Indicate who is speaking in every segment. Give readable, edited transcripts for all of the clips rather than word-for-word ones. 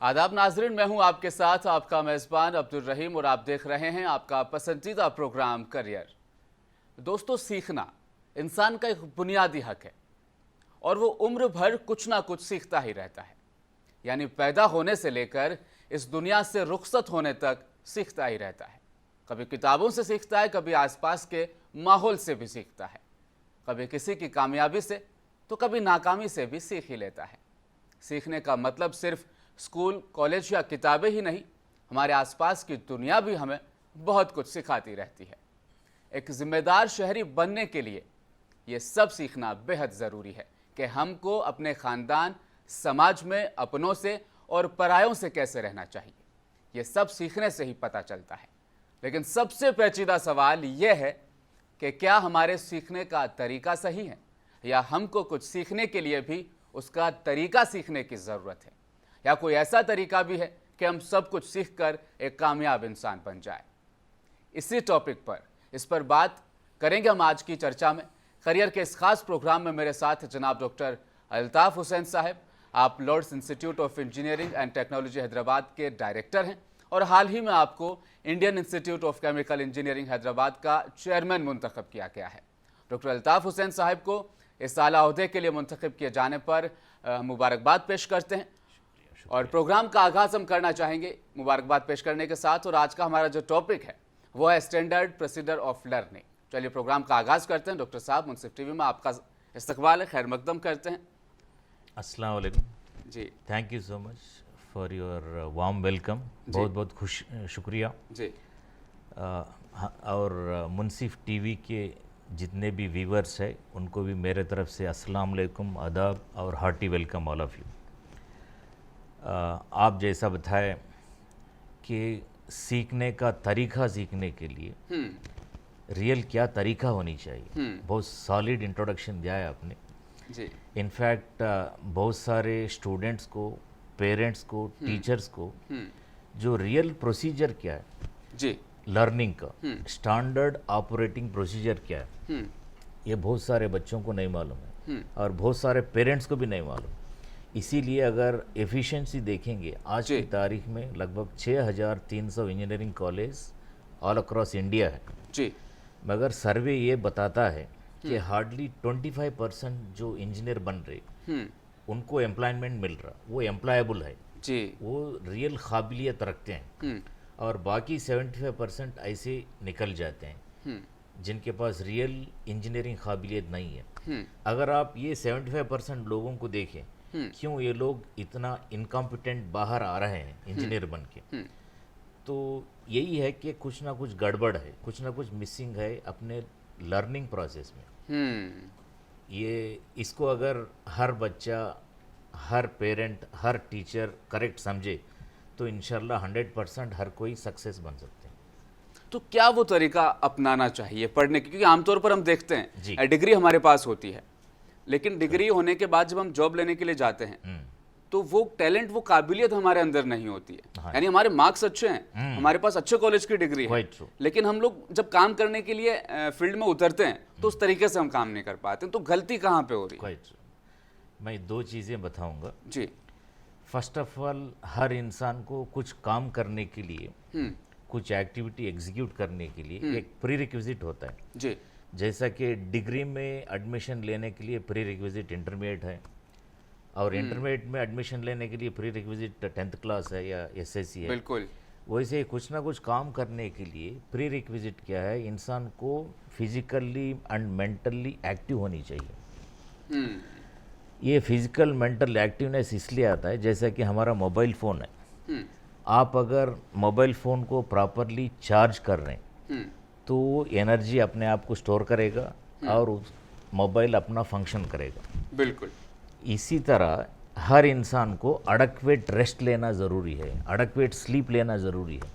Speaker 1: आदाब नाजरीन, मैं हूं आपके साथ आपका मेज़बान अब्दुल रहीम और आप देख रहे हैं आपका पसंदीदा प्रोग्राम करियर। दोस्तों, सीखना इंसान का एक बुनियादी हक है और वो उम्र भर कुछ ना कुछ सीखता ही रहता है। यानी पैदा होने से लेकर इस दुनिया से रुखसत होने तक सीखता ही रहता है। कभी किताबों से सीखता है, कभी आसपास के माहौल से भी सीखता है, कभी किसी की कामयाबी से तो कभी नाकामी से भी सीख ही लेता है। सीखने का मतलब सिर्फ स्कूल, कॉलेज या किताबें ही नहीं, हमारे आसपास की दुनिया भी हमें बहुत कुछ सिखाती रहती है। एक जिम्मेदार शहरी बनने के लिए ये सब सीखना बेहद ज़रूरी है कि हमको अपने ख़ानदान, समाज में अपनों से और परायों से कैसे रहना चाहिए। ये सब सीखने से ही पता चलता है। लेकिन सबसे पेचीदा सवाल ये है कि क्या हमारे सीखने का तरीका सही है, या हमको कुछ सीखने के लिए भी उसका तरीका सीखने की ज़रूरत है, या कोई ऐसा तरीका भी है कि हम सब कुछ सीखकर एक कामयाब इंसान बन जाए। इसी टॉपिक पर इस पर बात करेंगे हम आज की चर्चा में। करियर के इस खास प्रोग्राम में मेरे साथ जनाब डॉक्टर अल्ताफ़ हुसैन साहब। आप Lords Institute of Engineering and Technology Hyderabad के डायरेक्टर हैं और हाल ही में आपको Indian Institute of Chemical Engineering Hyderabad का चेयरमैन मुंतखब किया गया है। डॉक्टर अल्ताफ़ हुसैन साहब को इस आला ओहदे के लिए मुंतखब किए जाने पर मुबारकबाद पेश करते हैं और प्रोग्राम का आगाज़ हम करना चाहेंगे मुबारकबाद पेश करने के साथ। और आज का हमारा जो टॉपिक है वो है स्टैंडर्ड प्रोसीजर ऑफ लर्निंग। चलिए प्रोग्राम का आगाज़ करते हैं। डॉक्टर साहब, मुंसिफ टीवी में आपका इस्तकबाल है, खैर मकदम करते हैं।
Speaker 2: अस्सलाम वालेकुम
Speaker 1: जी,
Speaker 2: thank you so much for your warm welcome. बहुत बहुत शुक्रिया
Speaker 1: जी,
Speaker 2: और मुंसिफ टीवी के जितने भी व्यूवर्स हैं उनको भी मेरे तरफ से अस्सलाम वालेकुम, आदाब और hearty welcome all of you. आप जैसा बताएं कि सीखने का तरीका सीखने के लिए रियल क्या तरीका होनी चाहिए, बहुत सॉलिड इंट्रोडक्शन दिया है आपने।
Speaker 1: जी,
Speaker 2: इनफैक्ट बहुत सारे स्टूडेंट्स को, पेरेंट्स को, टीचर्स को जो रियल प्रोसीजर क्या है
Speaker 1: जी,
Speaker 2: लर्निंग का, स्टैंडर्ड ऑपरेटिंग प्रोसीजर क्या है, ये बहुत सारे बच्चों को नहीं मालूम है और बहुत सारे पेरेंट्स को भी नहीं मालूम। इसीलिए अगर एफिशिएंसी देखेंगे आज की तारीख में लगभग 6300 engineering college all across India है
Speaker 1: जी,
Speaker 2: मगर सर्वे ये बताता है कि हार्डली 25% जो इंजीनियर बन रहे उनको एम्प्लॉयमेंट मिल रहा, वो एम्प्लॉयबल है
Speaker 1: जी,
Speaker 2: वो रियल काबिलियत रखते हैं, और बाकी 75% ऐसे निकल जाते हैं जिनके पास रियल इंजीनियरिंग काबिलियत नहीं है। अगर आप ये 75% लोगों को देखें, क्यों ये लोग इतना इनकॉम्पिटेंट बाहर आ रहे हैं इंजीनियर बन के, तो यही है कि कुछ ना कुछ गड़बड़ है, कुछ ना कुछ मिसिंग है अपने लर्निंग प्रोसेस में। ये इसको अगर हर बच्चा, हर पेरेंट, हर टीचर करेक्ट समझे तो इंशाल्लाह 100% हर कोई सक्सेस बन सकते हैं।
Speaker 1: तो क्या वो तरीका अपनाना चाहिए पढ़ने की? क्योंकि आमतौर पर हम देखते
Speaker 2: जी।
Speaker 1: हैं डिग्री हमारे पास होती है, लेकिन डिग्री होने के बाद जब हम जॉब लेने के लिए जाते हैं तो वो टैलेंट, वो काबिलियत हमारे अंदर नहीं होती है।
Speaker 2: हाँ।
Speaker 1: यानी हमारे मार्क्स अच्छे हैं, हमारे पास अच्छे कॉलेज की डिग्री है,
Speaker 2: Quite true।
Speaker 1: लेकिन हम लोग जब काम करने के लिए फील्ड में उतरते हैं तो उस तरीके से हम काम नहीं कर पाते। तो गलती कहाँ पे हो रही है?
Speaker 2: क्वाइट मैं दो चीज़ें बताऊंगा।
Speaker 1: जी,
Speaker 2: फर्स्ट ऑफ ऑल, हर इंसान को कुछ काम करने के लिए, कुछ एक्टिविटी एग्जीक्यूट करने के लिए एक प्री रिक्विजिट होता है।
Speaker 1: जी,
Speaker 2: जैसा कि डिग्री में एडमिशन लेने के लिए प्री रिक्विजिट इंटरमीडिएट है, और इंटरमीडिएट में एडमिशन लेने के लिए प्री रिक्विजिट 10th क्लास है या SSC है।
Speaker 1: बिल्कुल,
Speaker 2: वैसे ही कुछ ना कुछ काम करने के लिए प्री रिक्विजिट क्या है, इंसान को फिजिकली एंड मेंटली एक्टिव होनी चाहिए। ये फिजिकल मेंटल एक्टिवनेस इसलिए आता है, जैसा कि हमारा मोबाइल फ़ोन है, आप अगर मोबाइल फ़ोन को प्रॉपरली चार्ज कर रहे हैं तो वो एनर्जी अपने आप को स्टोर करेगा और उस मोबाइल अपना फंक्शन करेगा।
Speaker 1: बिल्कुल,
Speaker 2: इसी तरह हर इंसान को अडक्वेट रेस्ट लेना ज़रूरी है, अडक्वेट स्लीप लेना ज़रूरी है।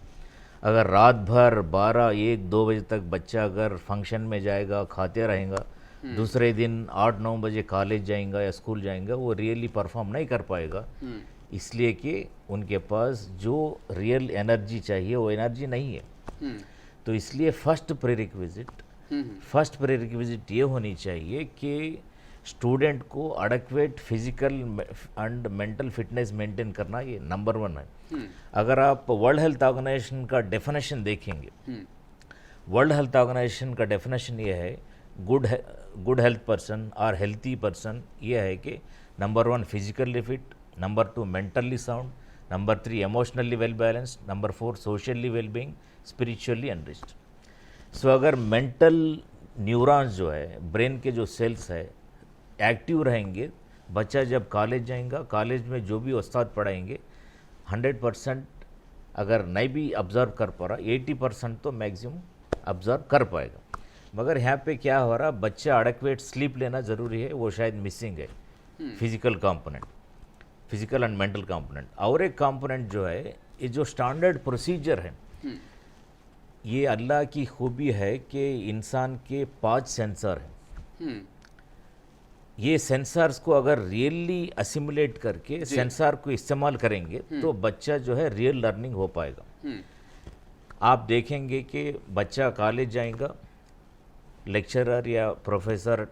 Speaker 2: अगर रात भर 12, 1, 2 बजे तक बच्चा अगर फंक्शन में जाएगा, खाते रहेगा, दूसरे दिन 8, 9 बजे कॉलेज जाएगा या स्कूल जाएगा, वो रियली परफॉर्म नहीं कर पाएगा, इसलिए कि उनके पास जो रियल एनर्जी चाहिए वो एनर्जी नहीं है। तो इसलिए फर्स्ट प्री रिक्विजिट ये होनी चाहिए कि स्टूडेंट को adequate physical and mental fitness maintain करना, ये नंबर 1 है। अगर आप वर्ल्ड हेल्थ ऑर्गेनाइजेशन का डेफिनेशन देखेंगे, वर्ल्ड हेल्थ ऑर्गेनाइजेशन का डेफिनेशन ये है, गुड हेल्थ पर्सन और हेल्थी पर्सन ये है कि number 1 physically fit, number 2 mentally sound, number 3 emotionally well balanced, number 4 socially well being, spiritually enriched. So अगर मेंटल न्यूरॉन्स जो है, ब्रेन के जो सेल्स है एक्टिव रहेंगे, बच्चा जब कॉलेज जाएगा, कॉलेज में जो भी उस्ताद पढ़ाएंगे 100% अगर नहीं भी ऑब्ज़र्व कर पा रहा, 80% तो मैक्सिमम ऑब्ज़र्व कर पाएगा। मगर यहाँ पे क्या हो रहा, बच्चा एडेक्वेट स्लीप लेना ज़रूरी है, वो शायद मिसिंग है। Physical component, physical and mental component. और एक कंपोनेंट जो है, ये जो स्टैंडर्ड प्रोसीजर है, ये अल्लाह की खूबी है कि इंसान के 5 सेंसर हैं। ये सेंसर्स को अगर रियली असिमुलेट करके सेंसर को इस्तेमाल करेंगे तो बच्चा जो है रियल लर्निंग हो पाएगा। आप देखेंगे कि बच्चा कॉलेज जाएगा, लेक्चरर या प्रोफेसर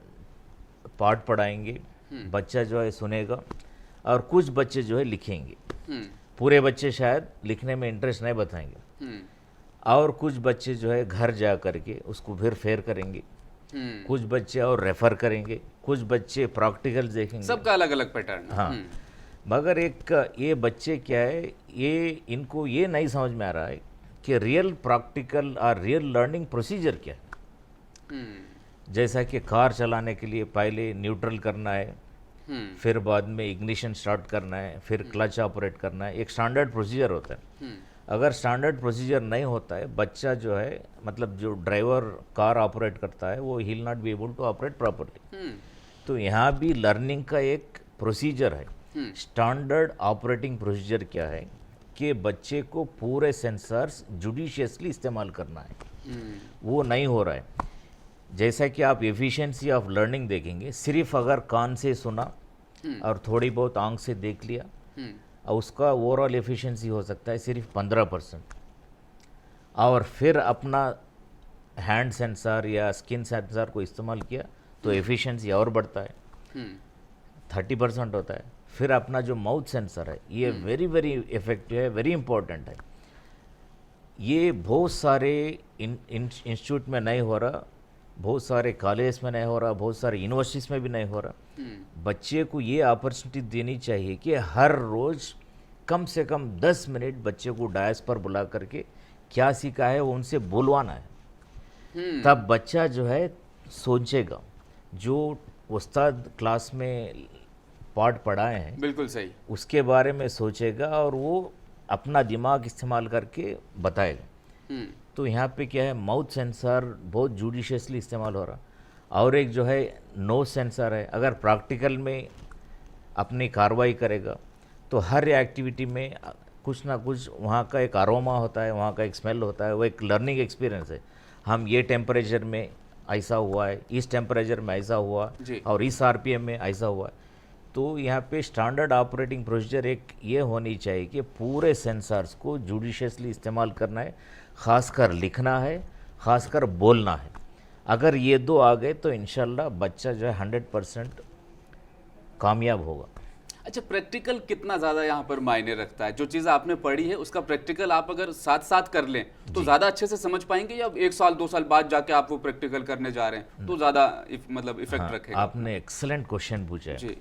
Speaker 2: पाठ पढ़ाएंगे, बच्चा जो है सुनेगा, और कुछ बच्चे जो है लिखेंगे। पूरे बच्चे शायद लिखने में इंटरेस्ट नहीं बताएंगे, और कुछ बच्चे जो है घर जा करके उसको फिर फेर करेंगे, कुछ बच्चे और रेफर करेंगे, कुछ बच्चे प्रैक्टिकल देखेंगे।
Speaker 1: सबका अलग अलग पैटर्न।
Speaker 2: हाँ, मगर एक ये बच्चे क्या है, ये इनको ये नहीं समझ में आ रहा है कि रियल प्रैक्टिकल और रियल लर्निंग प्रोसीजर क्या है। जैसा कि कार चलाने के लिए पहले न्यूट्रल करना है, फिर बाद में इग्निशन स्टार्ट करना है, फिर क्लच ऑपरेट करना है, एक स्टैंडर्ड प्रोसीजर होता है। अगर स्टैंडर्ड प्रोसीजर नहीं होता है, बच्चा जो है, मतलब जो ड्राइवर कार ऑपरेट करता है, वो ही will not be able to operate properly. तो यहाँ भी लर्निंग का एक प्रोसीजर है। स्टैंडर्ड ऑपरेटिंग प्रोसीजर क्या है कि बच्चे को पूरे सेंसर्स जुडिशियसली इस्तेमाल करना है, वो नहीं हो रहा है। जैसा कि आप एफिशिएंसी ऑफ लर्निंग देखेंगे, सिर्फ अगर कान से सुना और थोड़ी बहुत आंख से देख लिया, और उसका ओवरऑल एफिशिएंसी हो सकता है सिर्फ 15%, और फिर अपना हैंड सेंसर या स्किन सेंसर को इस्तेमाल किया तो एफिशिएंसी और बढ़ता है, 30% होता है। फिर अपना जो माउथ सेंसर है, ये वेरी वेरी इफेक्टिव है, वेरी इंपॉर्टेंट है। ये बहुत सारे इंस्टीट्यूट में नहीं हो रहा, बहुत सारे कॉलेज में नहीं हो रहा, बहुत सारे यूनिवर्सिटीज़ में भी नहीं हो रहा। बच्चे को ये अपॉर्चुनिटी देनी चाहिए कि हर रोज़ कम से कम 10 मिनट बच्चे को डायस पर बुला करके क्या सीखा है वो उनसे बोलवाना है। तब बच्चा जो है सोचेगा, जो उस्ताद क्लास में पाठ पढ़ाए हैं,
Speaker 1: बिल्कुल सही, उसके
Speaker 2: बारे में सोचेगा और वो अपना दिमाग इस्तेमाल करके बताएगा। तो यहाँ पे क्या है, माउथ सेंसर बहुत जुडिशियसली इस्तेमाल हो रहा, और एक जो है नोज सेंसर है। अगर प्रैक्टिकल में अपनी कार्रवाई करेगा तो हर एक्टिविटी में कुछ ना कुछ वहाँ का एक अरोमा होता है, वहाँ का एक स्मेल होता है, वो एक लर्निंग एक्सपीरियंस है। हम ये टेम्परेचर में ऐसा हुआ है, इस टेम्परेचर में ऐसा हुआ, और इस आरपीएम में ऐसा हुआ। तो यहाँ पे स्टैंडर्ड ऑपरेटिंग प्रोसीजर एक ये होनी चाहिए कि पूरे सेंसर्स को जुडिशियसली इस्तेमाल करना है, ख़ासकर लिखना है, ख़ासकर बोलना है। अगर ये दो आ गए तो इंशाल्लाह बच्चा जो है 100% कामयाब होगा।
Speaker 1: अच्छा, प्रैक्टिकल कितना ज़्यादा यहाँ पर मायने रखता है? जो चीज़ आपने पढ़ी है उसका प्रैक्टिकल आप अगर साथ साथ कर लें तो ज़्यादा अच्छे से समझ पाएंगे, या 1 साल 2 साल बाद जाके आप वो प्रैक्टिकल करने जा रहे हैं तो ज़्यादा मतलब इफेक्ट रखेगा?
Speaker 2: आपने एक्सलेंट क्वेश्चन पूछा है जी।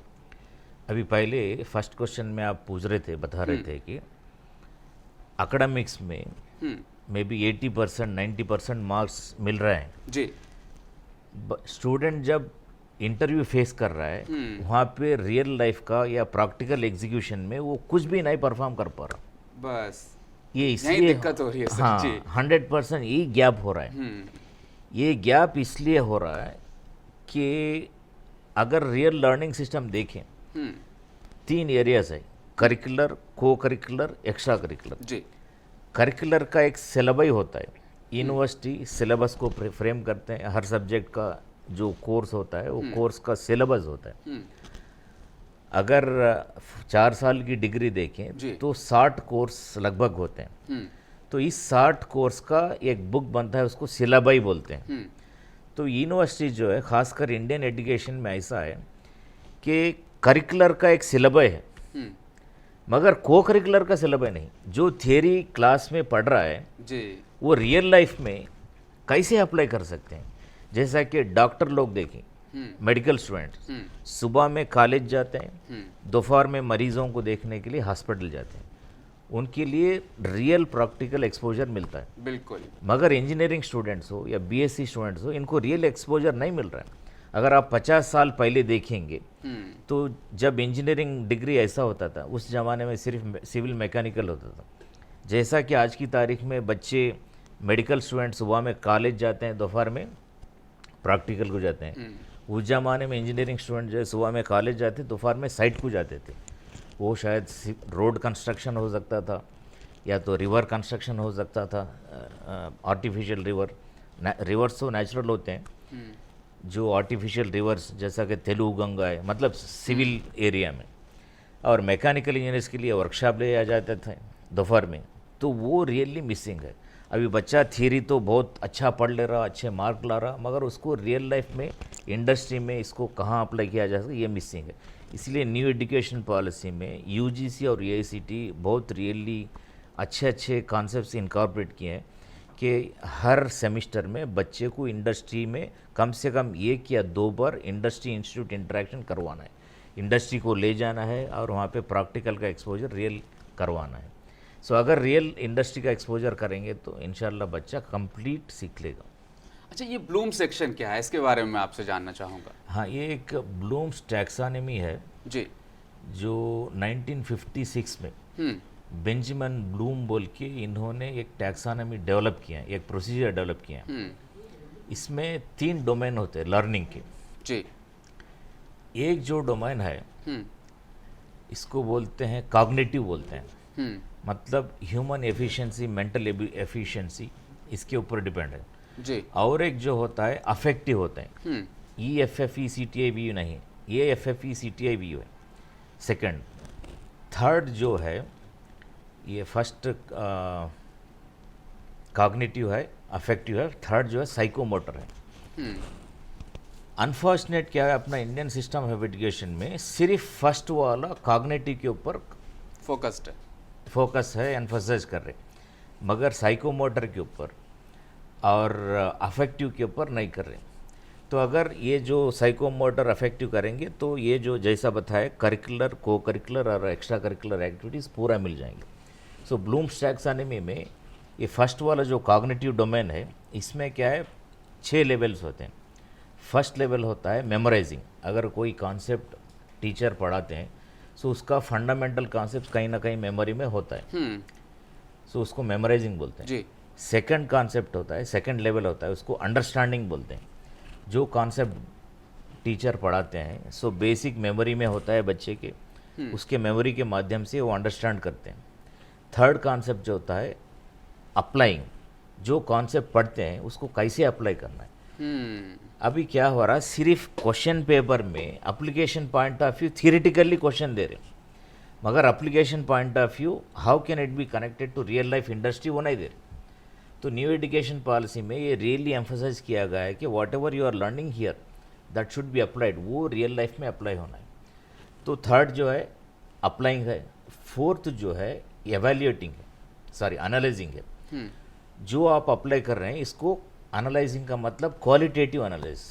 Speaker 2: अभी पहले फर्स्ट क्वेश्चन में आप पूछ रहे थे, बता रहे थे कि एकेडमिक्स में मे बी 80% 90% मार्क्स मिल रहे हैं जी। स्टूडेंट जब इंटरव्यू फेस कर रहा है, वहाँ पे रियल लाइफ का या प्रैक्टिकल एग्जीक्यूशन में वो कुछ भी नहीं परफॉर्म कर पा रहा, बस ये इसलिए दिक्कत हो रही है। हाँ, 100% यही गैप हो रहा है। ये गैप इसलिए हो रहा है कि अगर रियल लर्निंग सिस्टम देखें, 3 एरियाज है, करिकुलर, को करिकुलर, एक्स्ट्रा करिकुलर जी। करिकुलर का एक सिलेबस होता है, यूनिवर्सिटी सिलेबस को फ्रेम करते हैं, हर सब्जेक्ट का जो कोर्स होता है वो कोर्स का सिलेबस होता है। अगर 4 साल की डिग्री देखें तो 60 कोर्स लगभग होते हैं। तो इस 60 कोर्स का एक बुक बनता है, उसको सिलेबस बोलते हैं। तो यूनिवर्सिटी जो है, खासकर इंडियन एजुकेशन में ऐसा है कि करिकुलर का एक सिलेबस है, मगर को करिकुलर का सिलेबस नहीं। जो थियरी क्लास में पढ़ रहा है
Speaker 1: जी,
Speaker 2: वो रियल लाइफ में कैसे अप्लाई कर सकते हैं। जैसा कि डॉक्टर लोग देखें, मेडिकल स्टूडेंट्स सुबह में कॉलेज जाते हैं, दोपहर में मरीजों को देखने के लिए हॉस्पिटल जाते हैं, उनके लिए रियल प्रैक्टिकल एक्सपोजर मिलता है।
Speaker 1: बिल्कुल।
Speaker 2: मगर इंजीनियरिंग स्टूडेंट्स हो या बीएससी स्टूडेंट्स हो, इनको रियल एक्सपोजर नहीं मिल रहा है। अगर आप 50 साल पहले देखेंगे तो जब इंजीनियरिंग डिग्री ऐसा होता था, उस ज़माने में सिर्फ सिविल मैकेनिकल होता था। जैसा कि आज की तारीख में बच्चे मेडिकल स्टूडेंट सुबह में कॉलेज जाते हैं, दोपहर में प्रैक्टिकल को जाते हैं, उस ज़माने में इंजीनियरिंग स्टूडेंट जो है सुबह में कॉलेज जाते, दोपहर में साइट को जाते थे। वो शायद रोड कंस्ट्रक्शन हो सकता था, या तो रिवर कंस्ट्रक्शन हो सकता था, आर्टिफिशियल रिवर्स तो नेचुरल होते हैं, जो आर्टिफिशियल रिवर्स जैसा कि तेलुगु गंगा है, मतलब सिविल एरिया में, और मैकेनिकल इंजीनियर्स के लिए वर्कशॉप ले आ जाते थे दोपहर में। तो वो रियली मिसिंग है। अभी बच्चा थियरी तो बहुत अच्छा पढ़ ले रहा, अच्छे मार्क ला रहा, मगर उसको रियल लाइफ में इंडस्ट्री में इसको कहाँ अप्लाई किया जा सकता, ये मिसिंग है। इसलिए न्यू एजुकेशन पॉलिसी में यूजीसी और एआईसीटी बहुत रियली अच्छे कॉन्सेप्ट्स इनकॉर्पोरेट किए हैं कि हर सेमेस्टर में बच्चे को इंडस्ट्री में कम से कम 1 या 2 बार इंडस्ट्री इंस्टीट्यूट इंटरेक्शन करवाना है, इंडस्ट्री को ले जाना है और वहाँ पे प्रैक्टिकल का एक्सपोजर रियल करवाना है। सो अगर रियल इंडस्ट्री का एक्सपोजर करेंगे तो इंशाल्लाह बच्चा कंप्लीट सीख लेगा।
Speaker 1: अच्छा, ये ब्लूम सेक्शन क्या है, इसके बारे में मैं आपसे जानना चाहूँगा।
Speaker 2: हाँ, ये एक ब्लूम्स टैक्सोनॉमी है
Speaker 1: जी,
Speaker 2: जो 1956 में बेंजामिन ब्लूम बोल के इन्होंने एक टैक्सोनॉमी डेवलप किया है, एक प्रोसीजर डेवलप किया है। इसमें 3 डोमेन होते हैं लर्निंग के।
Speaker 1: जी,
Speaker 2: एक जो डोमेन है इसको बोलते हैं कॉग्निटिव बोलते हैं, मतलब ह्यूमन एफिशिएंसी, मेंटल एफिशिएंसी, इसके ऊपर डिपेंड है
Speaker 1: जी।
Speaker 2: और एक जो होता है अफेक्टिव होता है, EFFECTIVU नहीं, AFFECTIVU है सेकंड। थर्ड जो है ये फर्स्ट कॉग्निटिव है, अफेक्टिव है, थर्ड जो है साइकोमोटर है। अनफॉर्चुनेट क्या है, अपना इंडियन सिस्टम ऑफ एजुकेशन में सिर्फ फर्स्ट वाला कॉग्निटिव के ऊपर फोकस है, एम्फसाइज कर रहे, मगर साइकोमोटर के ऊपर और अफेक्टिव के ऊपर नहीं कर रहे। तो अगर ये जो साइकोमोटर अफेक्टिव करेंगे तो ये जो जैसा बताया करिकुलर, को करिकुलर और एक्स्ट्रा करिकुलर एक्टिविटीज़ पूरा मिल जाएंगे। सो ब्लूम्स टैक्सोनॉमी में ये फर्स्ट वाला जो कॉग्निटिव डोमेन है, इसमें क्या है 6 लेवल्स होते हैं। फर्स्ट लेवल होता है मेमोराइजिंग। अगर कोई कॉन्सेप्ट टीचर पढ़ाते हैं सो उसका फंडामेंटल कॉन्सेप्ट कहीं ना कहीं मेमोरी में होता है, सो उसको मेमोराइजिंग बोलते हैं।
Speaker 1: जी,
Speaker 2: सेकंड कॉन्सेप्ट होता है, सेकंड लेवल होता है, उसको अंडरस्टैंडिंग बोलते हैं। जो कॉन्सेप्ट टीचर पढ़ाते हैं सो बेसिक मेमोरी में होता है बच्चे के, उसके मेमोरी के माध्यम से वो अंडरस्टैंड करते हैं। थर्ड कॉन्सेप्ट जो होता है अप्लाइंग, जो कॉन्सेप्ट पढ़ते हैं उसको कैसे अप्लाई करना है। अभी क्या हो रहा है, सिर्फ क्वेश्चन पेपर में application point of view theoretically question दे रहे, मगर application point of view how can it be connected to real life industry वो नहीं दे रहे। तो न्यू एजुकेशन पॉलिसी में ये रियली एम्फसाइज किया गया है कि whatever you are learning here that should be applied, वो रियल लाइफ में अप्लाई होना है। तो थर्ड जो है अप्लाइंग है, फोर्थ जो है एवेल्युएटिंग है, सॉरी एनालाइजिंग है। जो आप अप्लाई कर रहे हैं इसको एनालाइजिंग का मतलब क्वालिटेटिव एनालाइज,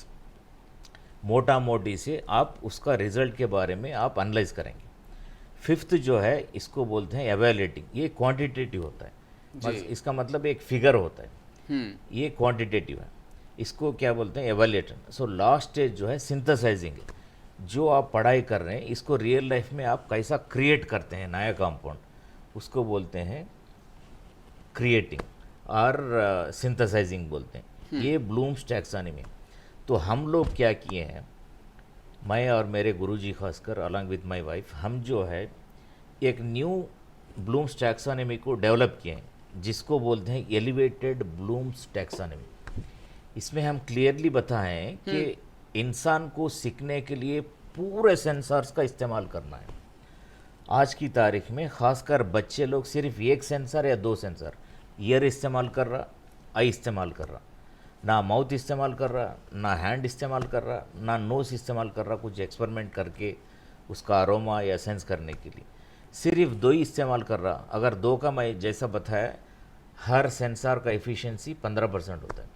Speaker 2: मोटा मोटी से आप उसका रिजल्ट के बारे में आप एनालाइज करेंगे। फिफ्थ जो है इसको बोलते हैं एवेल्युएटिंग, ये क्वांटिटेटिव होता है, इसका मतलब एक फिगर होता है, ये क्वांटिटेटिव है, इसको क्या बोलते हैं एवेल्युएशन। सो लास्ट स्टेज जो है सिंथेसाइजिंग है, जो आप पढ़ाई कर रहे हैं इसको रियल लाइफ में आप कैसा क्रिएट करते हैं नया कंपाउंड, उसको बोलते हैं क्रिएटिंग और सिंथेसाइजिंग बोलते हैं। ये ब्लूम्स टैक्सोनॉमी। तो हम लोग क्या किए हैं, मैं और मेरे गुरुजी खासकर अलॉन्ग विथ माय वाइफ, हम जो है एक न्यू ब्लूम्स टैक्सोनॉमी को डेवलप किए हैं जिसको बोलते हैं एलिवेटेड ब्लूम्स टैक्सोनॉमी। इसमें हम क्लियरली बताएं कि इंसान को सीखने के लिए पूरे सेंसर्स का इस्तेमाल करना है। आज की तारीख में खासकर बच्चे लोग सिर्फ एक सेंसर या 2 सेंसर, ईयर इस्तेमाल कर रहा, आई इस्तेमाल कर रहा, ना माउथ इस्तेमाल कर रहा, ना हैंड इस्तेमाल कर रहा, ना नोज इस्तेमाल कर रहा कुछ एक्सपेरिमेंट करके उसका अरोमा या सेंस करने के लिए। सिर्फ 2 ही इस्तेमाल कर रहा। अगर 2 का मैं जैसा बताया, हर सेंसर का एफिशिएंसी 15% होता है,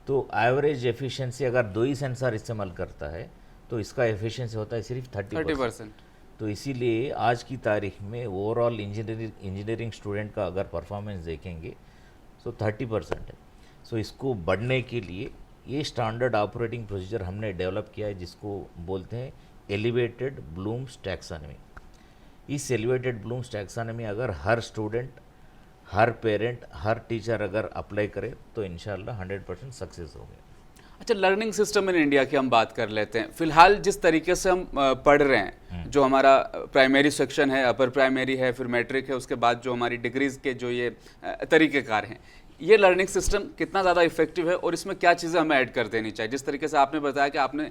Speaker 2: तो एवरेज एफिशिएंसी अगर 2 ही सेंसर इस्तेमाल करता है तो इसका एफिशिएंसी होता है सिर्फ 30%। तो इसीलिए आज की तारीख में ओवरऑल इंजीनियरिंग स्टूडेंट का अगर परफॉर्मेंस देखेंगे तो 30% है। सो इसको बढ़ने के लिए ये स्टैंडर्ड ऑपरेटिंग प्रोसीजर हमने डेवलप किया है, जिसको बोलते हैं एलिवेटेड ब्लूम्स टैक्सोनॉमी। इस एलिवेटेड ब्लूम्स टैक्सोनॉमी अगर हर स्टूडेंट, हर पेरेंट, हर टीचर अगर अप्लाई करे तो इंशाल्लाह 100% सक्सेस हो गया।
Speaker 1: अच्छा, लर्निंग सिस्टम इन इंडिया की हम बात कर लेते हैं। फिलहाल जिस तरीके से हम पढ़ रहे हैं, जो हमारा प्राइमरी सेक्शन है, अपर प्राइमरी है, फिर मैट्रिक है, उसके बाद जो हमारी डिग्रीज के जो ये तरीक़ेकार हैं, ये लर्निंग सिस्टम कितना ज़्यादा इफेक्टिव है और इसमें क्या चीज़ें हमें ऐड कर देनी चाहिए? जिस तरीके से आपने बताया कि आपने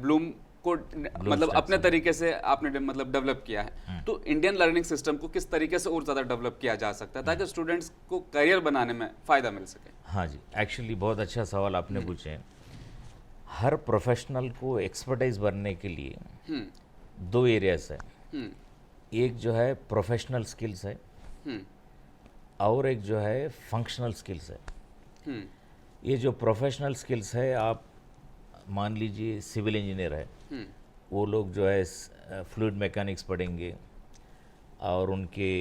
Speaker 1: ब्लूम को मतलब अपने तरीके से आपने मतलब डेवलप किया है, तो इंडियन लर्निंग सिस्टम को किस तरीके से और ज़्यादा डेवलप किया जा सकता है ताकि स्टूडेंट्स को करियर बनाने में फ़ायदा मिल सके?
Speaker 2: हाँ जी, एक्चुअली बहुत अच्छा सवाल आपने पूछे हैं। हर प्रोफेशनल को एक्सपर्टाइज बनने के लिए 2 एरियाज है। एक जो है प्रोफेशनल स्किल्स है और एक जो है फंक्शनल स्किल्स है। ये जो प्रोफेशनल स्किल्स है, आप मान लीजिए सिविल इंजीनियर है, वो लोग जो है फ्लूइड मैकेनिक्स पढ़ेंगे और उनके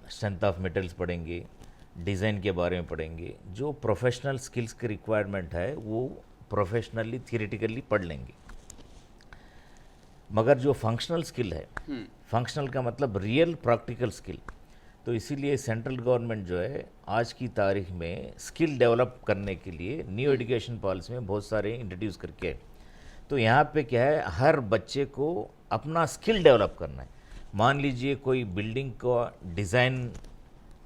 Speaker 2: स्ट्रेंथ ऑफ मेटल्स पढ़ेंगे, डिज़ाइन के बारे में पढ़ेंगे। जो प्रोफेशनल स्किल्स की रिक्वायरमेंट है वो प्रोफेशनली थियरिटिकली पढ़ लेंगे। मगर जो फंक्शनल स्किल है, फंक्शनल का मतलब रियल प्रैक्टिकल स्किल, तो इसीलिए सेंट्रल गवर्नमेंट जो है आज की तारीख में स्किल डेवलप करने के लिए न्यू एजुकेशन पॉलिसी में बहुत सारे इंट्रोड्यूस करके, तो यहाँ पे क्या है, हर बच्चे को अपना स्किल डेवलप करना है। मान लीजिए कोई बिल्डिंग का डिज़ाइन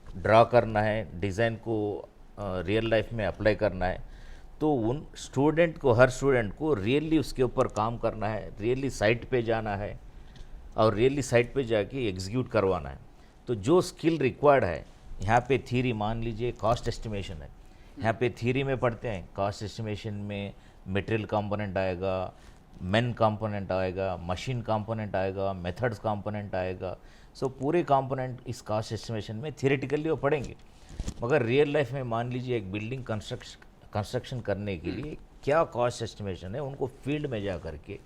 Speaker 2: ड्रा करना है, डिज़ाइन को रियल लाइफ में अप्लाई करना है, तो उन स्टूडेंट को, हर स्टूडेंट को रियली उसके ऊपर काम करना है, रियली साइट पे जाना है और रियली साइट पे जाके एग्जीक्यूट करवाना है। तो जो स्किल रिक्वायर्ड है, यहाँ पे थ्योरी मान लीजिए कॉस्ट एस्टिमेशन है, यहाँ पे थ्योरी में पढ़ते हैं कॉस्ट एस्टिमेशन में मटेरियल कंपोनेंट आएगा, मैन कंपोनेंट आएगा, मशीन कंपोनेंट आएगा, मेथड्स कंपोनेंट आएगा। सो पूरे कंपोनेंट इस कॉस्ट एस्टिमेशन में थियरेटिकली वो पढ़ेंगे। मगर रियल लाइफ में मान लीजिए एक बिल्डिंग कंस्ट्रक्शन करने के लिए क्या कॉस्ट एस्टिमेशन है, उनको फील्ड में जा करके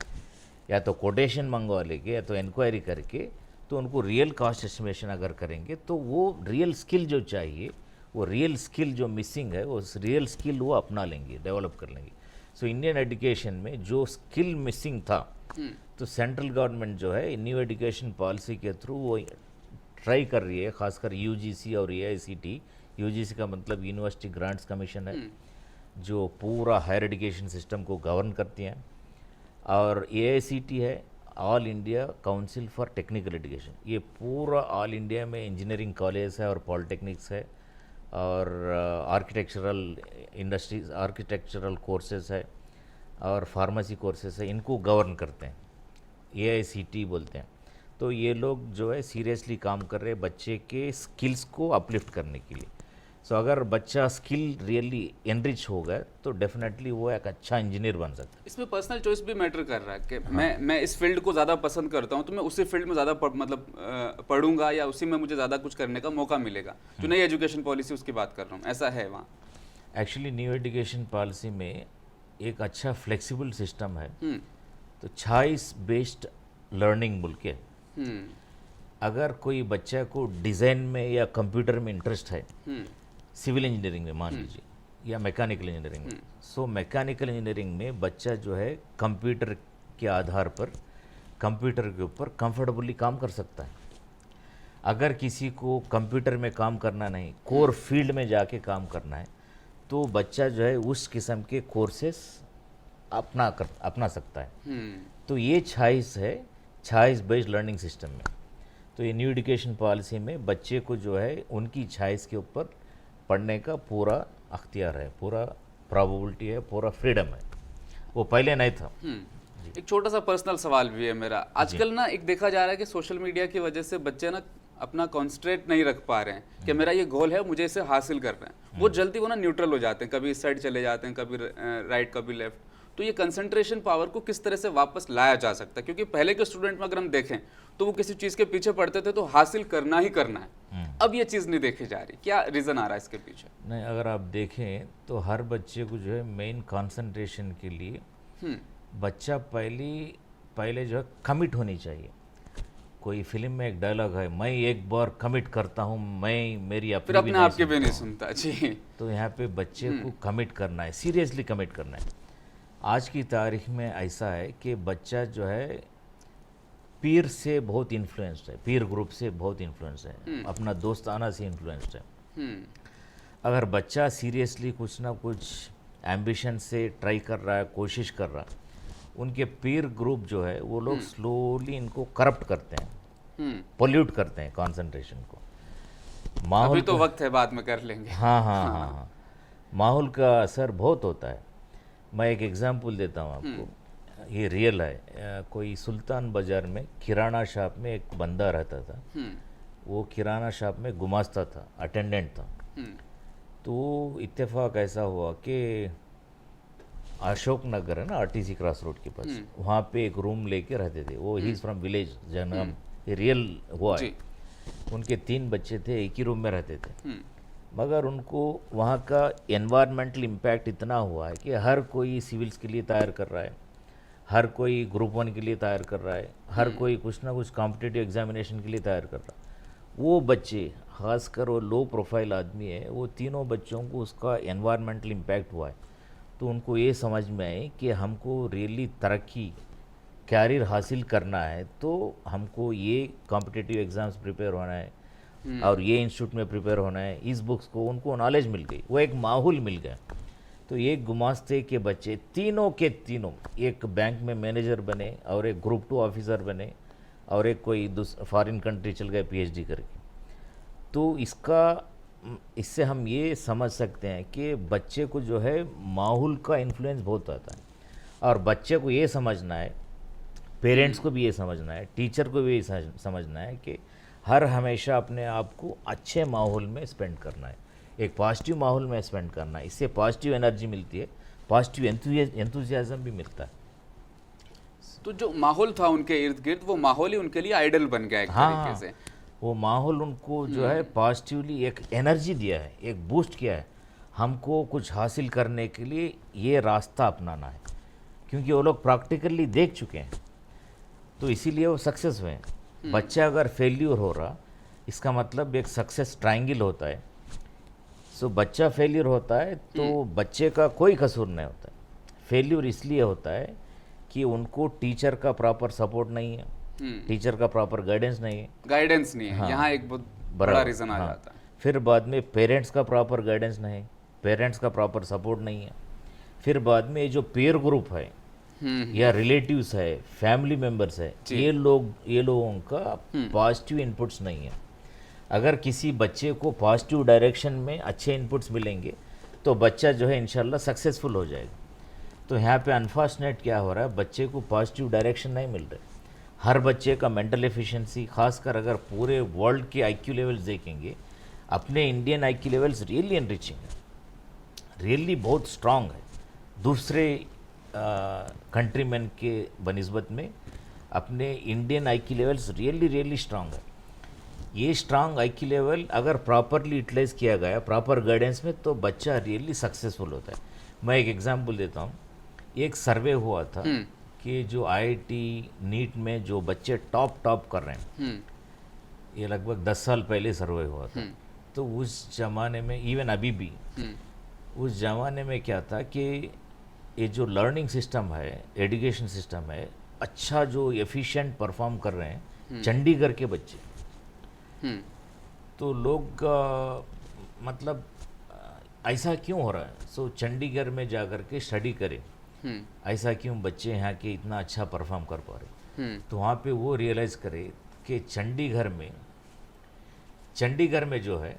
Speaker 2: या तो कोटेशन मंगवा लेके या तो इंक्वायरी करके, तो उनको रियल कॉस्ट एस्टिमेशन अगर करेंगे तो वो रियल स्किल जो चाहिए, वो रियल स्किल जो मिसिंग है, वो रियल स्किल वो अपना लेंगे, डेवलप कर लेंगे। सो इंडियन एजुकेशन में जो स्किल मिसिंग था, तो सेंट्रल गवर्नमेंट जो है न्यू एजुकेशन पॉलिसी के थ्रू वो ट्राई कर रही है, खासकर यूजीसी और एआईसीटी। यूजीसी का मतलब यूनिवर्सिटी ग्रांट्स कमीशन है, जो पूरा हायर एजुकेशन सिस्टम को गवर्न करती हैं, और एआईसीटी है all India council for technical education. ये पूरा ऑल इंडिया में इंजीनियरिंग कॉलेज है और पॉलिटेक्निक्स है और आर्किटेक्चरल इंडस्ट्रीज, आर्किटेक्चरल कोर्सेज है और फार्मेसी कोर्सेज है, इनको गवर्न करते हैं, एआईसीटी बोलते हैं। तो ये लोग जो है सीरियसली काम कर रहे हैं बच्चे के स्किल्स को अपलिफ्ट करने के लिए। सो अगर बच्चा स्किल रियली एनरिच होगा तो डेफिनेटली वो एक अच्छा इंजीनियर बन सकता है।
Speaker 1: इसमें पर्सनल चॉइस भी मैटर कर रहा है कि मैं इस फील्ड को ज़्यादा पसंद करता हूँ, तो मैं उसी फील्ड में ज़्यादा पढ़ूंगा या उसी में मुझे ज़्यादा कुछ करने का मौका मिलेगा। जो नई एजुकेशन पॉलिसी उसकी बात कर रहा हूँ, ऐसा है वहाँ?
Speaker 2: एक्चुअली न्यू एजुकेशन पॉलिसी में एक अच्छा फ्लेक्सिबल सिस्टम है, तो चॉइस बेस्ड लर्निंग बोल के, अगर कोई बच्चा को डिज़ाइन में या कंप्यूटर में इंटरेस्ट है, सिविल इंजीनियरिंग में मान लीजिए या मैकेनिकल इंजीनियरिंग में, सो मैकेनिकल इंजीनियरिंग में बच्चा जो है कंप्यूटर के आधार पर कंप्यूटर के ऊपर कंफर्टेबली काम कर सकता है। अगर किसी को कंप्यूटर में काम करना नहीं, कोर फील्ड में जाके काम करना है, तो बच्चा जो है उस किस्म के कोर्सेस अपना सकता है। तो ये चॉइस है, चॉइस बेस्ड लर्निंग सिस्टम में। तो ये न्यू एजुकेशन पॉलिसी में बच्चे को जो है उनकी चॉइस के ऊपर पढ़ने का पूरा अख्तियार है, पूरा प्रोबेबिलिटी है, पूरा फ्रीडम है, वो पहले नहीं था।
Speaker 1: एक छोटा सा पर्सनल सवाल भी है मेरा। आजकल ना एक देखा जा रहा है कि सोशल मीडिया की वजह से बच्चे ना
Speaker 3: अपना कॉन्सेंट्रेट नहीं रख पा रहे हैं कि मेरा ये गोल है, मुझे इसे हासिल करना है, वो जल्दी वो ना न्यूट्रल हो जाते हैं, कभी इस साइड चले जाते हैं, कभी राइट कभी लेफ्ट। तो ये कंसंट्रेशन पावर को किस तरह से वापस लाया जा सकता है? क्योंकि पहले के स्टूडेंट में अगर हम देखें तो वो किसी चीज़ के पीछे पढ़ते थे तो हासिल करना ही करना है, अब ये चीज़ नहीं देखी जा रही। क्या रीज़न आ रहा है इसके पीछे?
Speaker 2: नहीं, अगर आप देखें तो हर बच्चे को जो है मेन कंसंट्रेशन के लिए बच्चा पहले जो है कमिट होनी चाहिए। कोई फिल्म में एक डायलॉग है, मैं एक बार कमिट करता हूँ, मेरी
Speaker 3: फिर
Speaker 2: अपनी
Speaker 3: अपने आप के भी नहीं सुनता जी।
Speaker 2: तो यहाँ पे बच्चे को कमिट करना है, सीरियसली कमिट करना है। आज की तारीख में ऐसा है कि बच्चा जो है पीर से बहुत इन्फ्लुएंस्ड है, पीर ग्रुप से बहुत इन्फ्लुएंस है, अपना दोस्ताना से इन्फ्लुएंस्ड है। अगर बच्चा सीरियसली कुछ ना कुछ एम्बिशन से ट्राई कर रहा है, कोशिश कर रहा है, उनके पीर ग्रुप जो है वो लोग स्लोली इनको करप्ट करते हैं, पोल्यूट करते हैं कंसंट्रेशन को।
Speaker 3: अभी तो वक्त है, बाद में कर लेंगे।
Speaker 2: हाँ, माहौल का असर बहुत होता है। मैं एक एग्जांपल देता हूँ आपको, ये रियल है। कोई सुल्तान बाजार में किराना शॉप में एक बंदा रहता था, वो किराना शॉप में गुमास्ता था, अटेंडेंट था। तो इत्तेफाक ऐसा हुआ कि अशोक नगर है ना, आरटीसी क्रॉस रोड के पास, वहाँ पे एक रूम लेके रहते थे वो। He is from village Jangam, ये रियल हुआ है। उनके 3 बच्चे थे, एक ही रूम में रहते थे, मगर उनको वहाँ का एनवायरमेंटल इम्पैक्ट इतना हुआ है कि हर कोई सिविल्स के लिए तैयार कर रहा है, हर कोई ग्रुप 1 के लिए तैयार कर रहा है, हर कोई कुछ ना कुछ कॉम्पिटिटिव एग्जामिनेशन के लिए तैयार कर रहा है। वो बच्चे, खासकर वो लो प्रोफाइल आदमी है, वो तीनों बच्चों को उसका एनवायरमेंटल इम्पैक्ट हुआ है। तो उनको ये समझ में आए कि हमको रियली तरक्की, कैरियर हासिल करना है तो हमको ये कॉम्पिटिटिव एग्ज़ाम्स प्रिपेयर होना है और ये इंस्टीट्यूट में प्रिपेयर होना है। इस बुक्स को उनको नॉलेज मिल गई, वो एक माहौल मिल गया। तो ये गुमास्ते के बच्चे तीनों के तीनों, एक बैंक में मैनेजर बने और एक ग्रुप 2 ऑफिसर बने और एक कोई फॉरेन कंट्री चल गए पीएचडी करके। तो इससे हम ये समझ सकते हैं कि बच्चे को जो है माहौल का इन्फ्लुएंस बहुत आता है, और बच्चे को ये समझना है, पेरेंट्स को भी ये समझना है, टीचर को भी ये समझना है कि हर हमेशा अपने आप को अच्छे माहौल में स्पेंड करना है, एक पॉजिटिव माहौल में स्पेंड करना है। इससे पॉजिटिव एनर्जी मिलती है, पॉजिटिव एंथुजियाज्म भी मिलता है।
Speaker 3: तो जो माहौल था उनके इर्द गिर्द, वो माहौल ही उनके लिए आइडल बन गया एक तरीके से।
Speaker 2: वो माहौल उनको जो है पॉजिटिवली एक एनर्जी दिया है, एक बूस्ट किया है। हमको कुछ हासिल करने के लिए ये रास्ता अपनाना है, क्योंकि वो लोग प्रैक्टिकली देख चुके हैं, तो इसीलिए वो सक्सेस हुए हैं। बच्चा अगर फेल्यूर हो रहा, इसका मतलब एक सक्सेस ट्रायंगल होता है। सो बच्चा फेल्यूर होता है तो बच्चे का कोई कसूर नहीं होता है। फेल्यूर इसलिए होता है कि उनको टीचर का प्रॉपर सपोर्ट नहीं है, टीचर का प्रॉपर गाइडेंस नहीं है,
Speaker 3: हाँ, यहाँ एक बहुत बड़ा रीज़न आ जाता है।
Speaker 2: फिर बाद में पेरेंट्स का प्रॉपर गाइडेंस नहीं, पेरेंट्स का प्रॉपर सपोर्ट नहीं है। फिर बाद में ये जो पीयर ग्रुप है या रिलेटिव्स है, फैमिली मेंबर्स है, ये लोगों का पॉजिटिव इनपुट्स नहीं है। अगर किसी बच्चे को पॉजिटिव डायरेक्शन में अच्छे इनपुट्स मिलेंगे तो बच्चा जो है इंशाल्लाह सक्सेसफुल हो जाएगा। तो यहाँ पे अनफॉर्चुनेट क्या हो रहा है, बच्चे को पॉजिटिव डायरेक्शन नहीं मिल रहा। हर बच्चे का मेंटल एफिशिएंसी, खासकर अगर पूरे वर्ल्ड के आईक्यू लेवल्स देखेंगे, अपने Indian IQ levels really enriching है, रियली बहुत स्ट्रांग है। दूसरे कंट्रीमैन के बनिस्बत में अपने Indian IQ levels really strong है। ये स्ट्रांग आईक्यू लेवल अगर प्रॉपरली यूटिलाइज किया गया प्रॉपर गाइडेंस में, तो बच्चा रियली सक्सेसफुल होता है। मैं एक एग्जांपल देता हूँ। एक सर्वे हुआ था कि जो आईआईटी नीट में जो बच्चे टॉप कर रहे हैं, ये लगभग 10 साल पहले सर्वे हुआ था। तो उस जमाने में, इवन अभी भी उस जमाने में क्या था कि ये जो लर्निंग सिस्टम है, एजुकेशन सिस्टम है, अच्छा जो एफिशिएंट परफॉर्म कर रहे हैं चंडीगढ़ के बच्चे। तो लोग मतलब ऐसा क्यों हो रहा है, सो चंडीगढ़ में जाकर के स्टडी करें, ऐसा क्यों बच्चे यहाँ के इतना अच्छा परफॉर्म कर पा रहे। तो वहाँ पे वो रियलाइज़ करे कि चंडीगढ़ में जो है